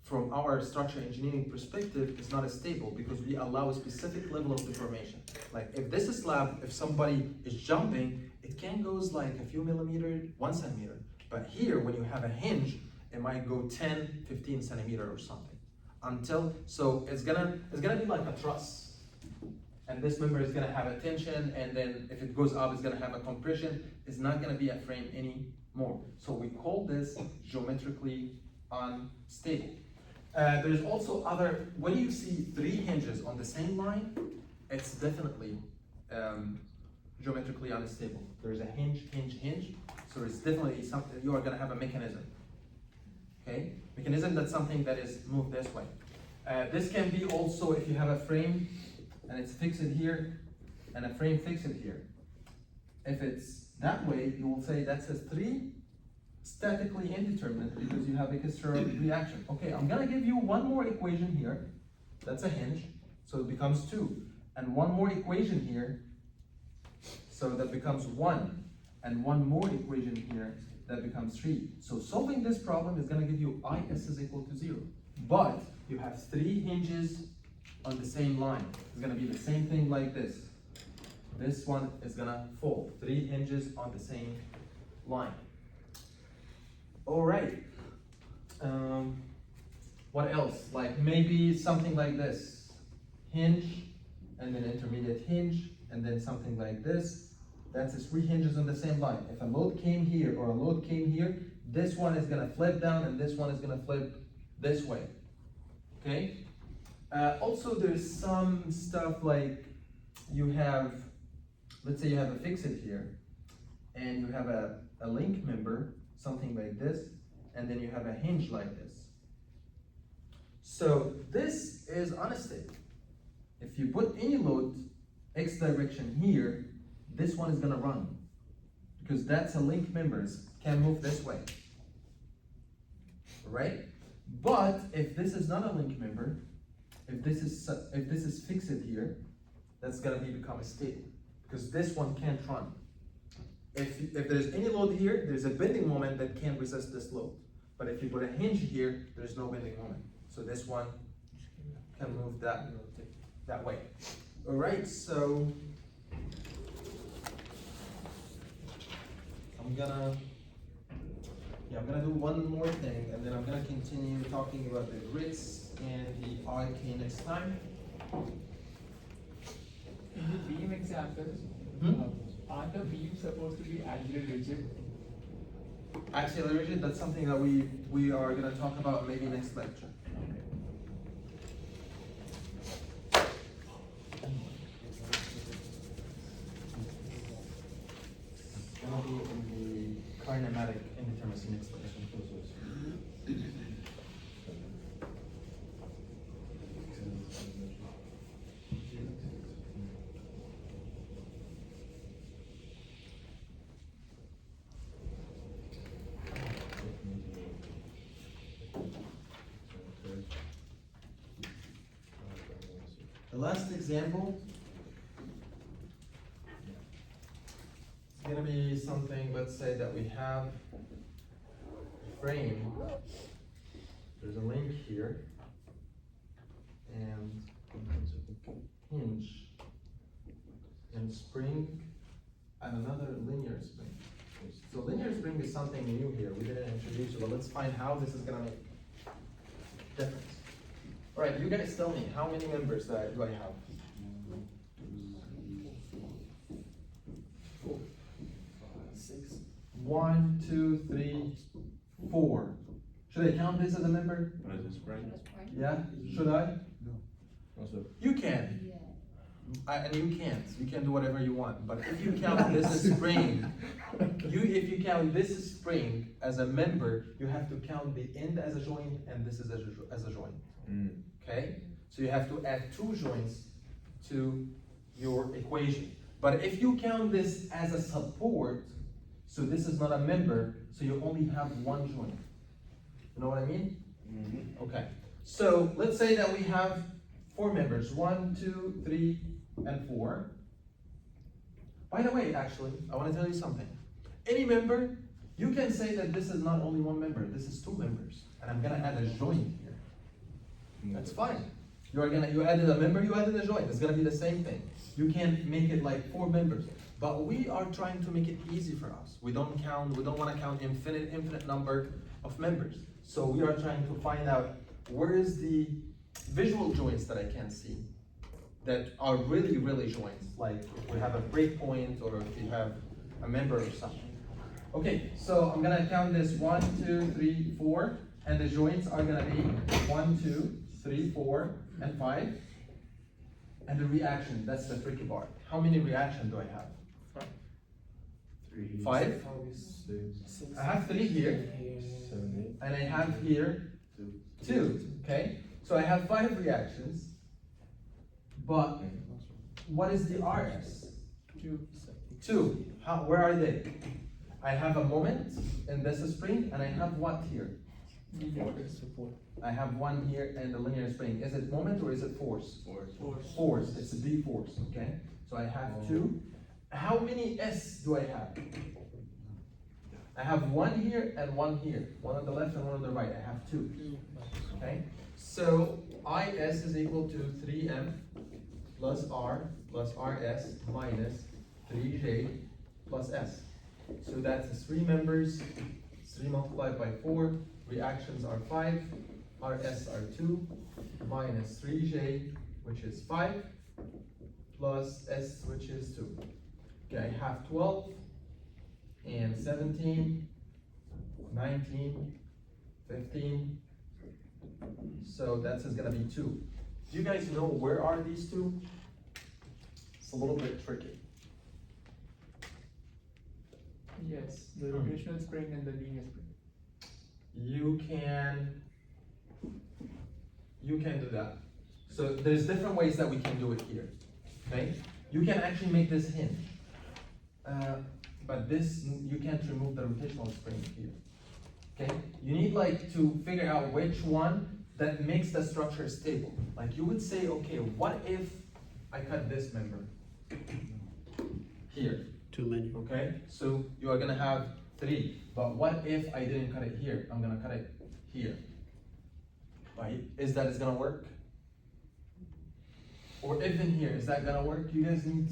from our structural engineering perspective, it's not as stable because we allow a specific level of deformation. Like if this is slab, if somebody is jumping, it can goes like a few millimeters, 1 centimeter. But here, when you have a hinge, it might go 10, 15 centimeter or something. So it's gonna be like a truss. And this member is gonna have a tension, and then if it goes up, it's gonna have a compression. It's not gonna be a frame anymore. So we call this geometrically unstable. There's also other, when you see 3 hinges on the same line, it's definitely geometrically unstable. There's a hinge, hinge, hinge. So it's definitely something, you are gonna have a mechanism. Okay? Mechanism, that's something that is moved this way. This can be also if you have a frame and it's fixed here and a frame fixed here. If it's that way, you will say that says 3 statically indeterminate because you have extra reaction. Okay, I'm gonna give you one more equation here. That's a hinge, so it becomes 2. And one more equation here, so that becomes 1. And one more equation here, that becomes 3. So solving this problem is gonna give you IS is equal to 0. But you have 3 hinges on the same line. It's gonna be the same thing like this. This one is gonna fall. 3 hinges on the same line. All right. What else? Like maybe something like this. Hinge, and then intermediate hinge, and then something like this. That's 3 hinges on the same line. If a load came here or a load came here, this one is gonna flip down and this one is gonna flip this way. Okay? Also, there's some stuff like you have, let's say you have a fixed here, and you have a link member, something like this, and then you have a hinge like this. So this is unstable. If you put any load x direction here, this one is gonna run because that's a link members can move this way, right? But if this is not a link member, if this is fixed here, that's gonna become stable because this one can't run. If there's any load here, there's a bending moment that can't resist this load. But if you put a hinge here, there's no bending moment. So this one can move that way. All right, so I'm gonna do one more thing, and then I'm gonna continue talking about the grits and the IK next time. In the beam example, aren't the beams supposed to be axially rigid? Axially rigid, that's something that we are gonna talk about maybe next lecture. It's gonna be in the kinematic indeterminacy next lecture. The last example is gonna be something, let's say that we have a frame, there's a link here, and hinge, and spring, and another linear spring. So linear spring is something new here, we didn't introduce it, but let's find how this is gonna make difference. All right, you guys tell me, how many members do I have? 4, 5, 6. 1, 2, 3, 4. Should I count this as a member? As a spring? Yeah, should I? Also, You can. And you can't. You can do whatever you want. But if you count this as spring, if you count this as spring as a member, you have to count the end as a joint and this is as a joint. Okay? So you have to add 2 joints to your equation. But if you count this as a support, so this is not a member, so you only have 1 joint. You know what I mean? Okay. So let's say that we have 4 members, 1, 2, 3, and 4. By the way, actually, I want to tell you something. Any member, you can say that this is not only 1 member, this is 2 members, and I'm gonna add a joint here. That's fine. You added a member, you added a joint. It's gonna be the same thing. You can make it like 4 members, but we are trying to make it easy for us. We don't want to count infinite number of members. So we are trying to find out where is the visual joints that I can see that are really joints, like if we have a breakpoint or if you have a member or something. Okay, so I'm gonna count this 1, 2, 3, 4, and the joints are gonna be 1, 2, 3, 4, and 5. And the reaction, that's the tricky part. How many reactions do I have? 3, 5? 6, I have 3 here, 7, and I have here 8, 2, okay? So I have 5 reactions, but what is the RS? 2. Where are they? I have a moment in this spring, and I have what here? Support. I have 1 here and the linear spring. Is it moment or is it force? Force. Force. It's a D force, okay? So I have 2. How many S do I have? I have 1 here and 1 here. 1 on the left and 1 on the right. I have 2. Okay? So IS is equal to 3M plus R plus RS minus 3J plus S. So that's 3 members, 3 multiplied by 4, reactions are 5, RS are 2, minus 3J, which is 5, plus S, which is 2. Okay, I have 12, and 17, 19, 15, so that's gonna be 2. Do you guys know where are these 2? It's a little bit tricky. Yes, the rotational spring and the linear spring. You can do that. So there's different ways that we can do it here, okay? You can actually make this hinge, but this, you can't remove the rotational spring here, okay? You need like to figure out which one that makes the structure stable. Like you would say, okay, what if I cut this member here? Too many. Okay, so you are gonna have 3, but what if I didn't cut it here? I'm gonna cut it here, right? Is that gonna work? Or even here, is that gonna work? You guys need,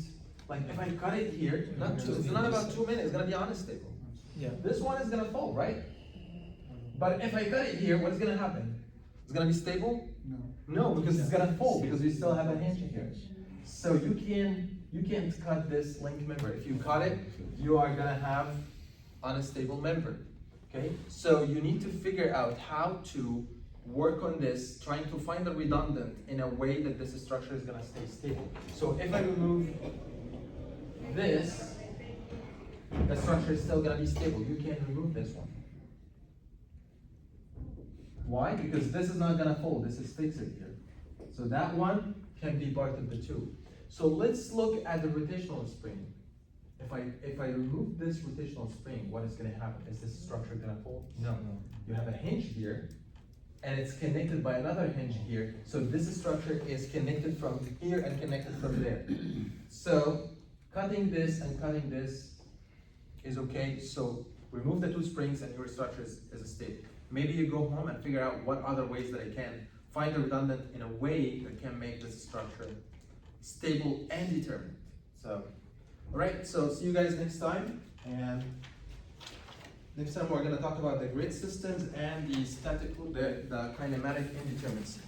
like if I cut it here, it's not about 2 minutes, it's gonna be unstable. Yeah. This one is gonna fall, right? But if I cut it here, what's gonna happen? It's gonna be stable? No, because it's gonna fall, because we still have a hinge here. So you can't cut this link member. If you cut it, you are gonna have unstable member, okay? So you need to figure out how to work on this, trying to find the redundant in a way that this structure is gonna stay stable. So if I remove this, the structure is still gonna be stable. You can't remove this one. Why? Because this is not gonna fold, this is fixed here. So that one can be part of the 2. So let's look at the rotational spring. If I remove this rotational spring, what is gonna happen? Is this structure gonna fold? No. You have a hinge here, and it's connected by another hinge here. So this structure is connected from here and connected from there. So cutting this and cutting this is okay. So remove the two springs and your structure is a state. Maybe you go home and figure out what other ways that I can find a redundant in a way that can make this structure stable and determined. So, all right, so see you guys next time. And next time we're gonna talk about the grid systems and the kinematic indeterminacy.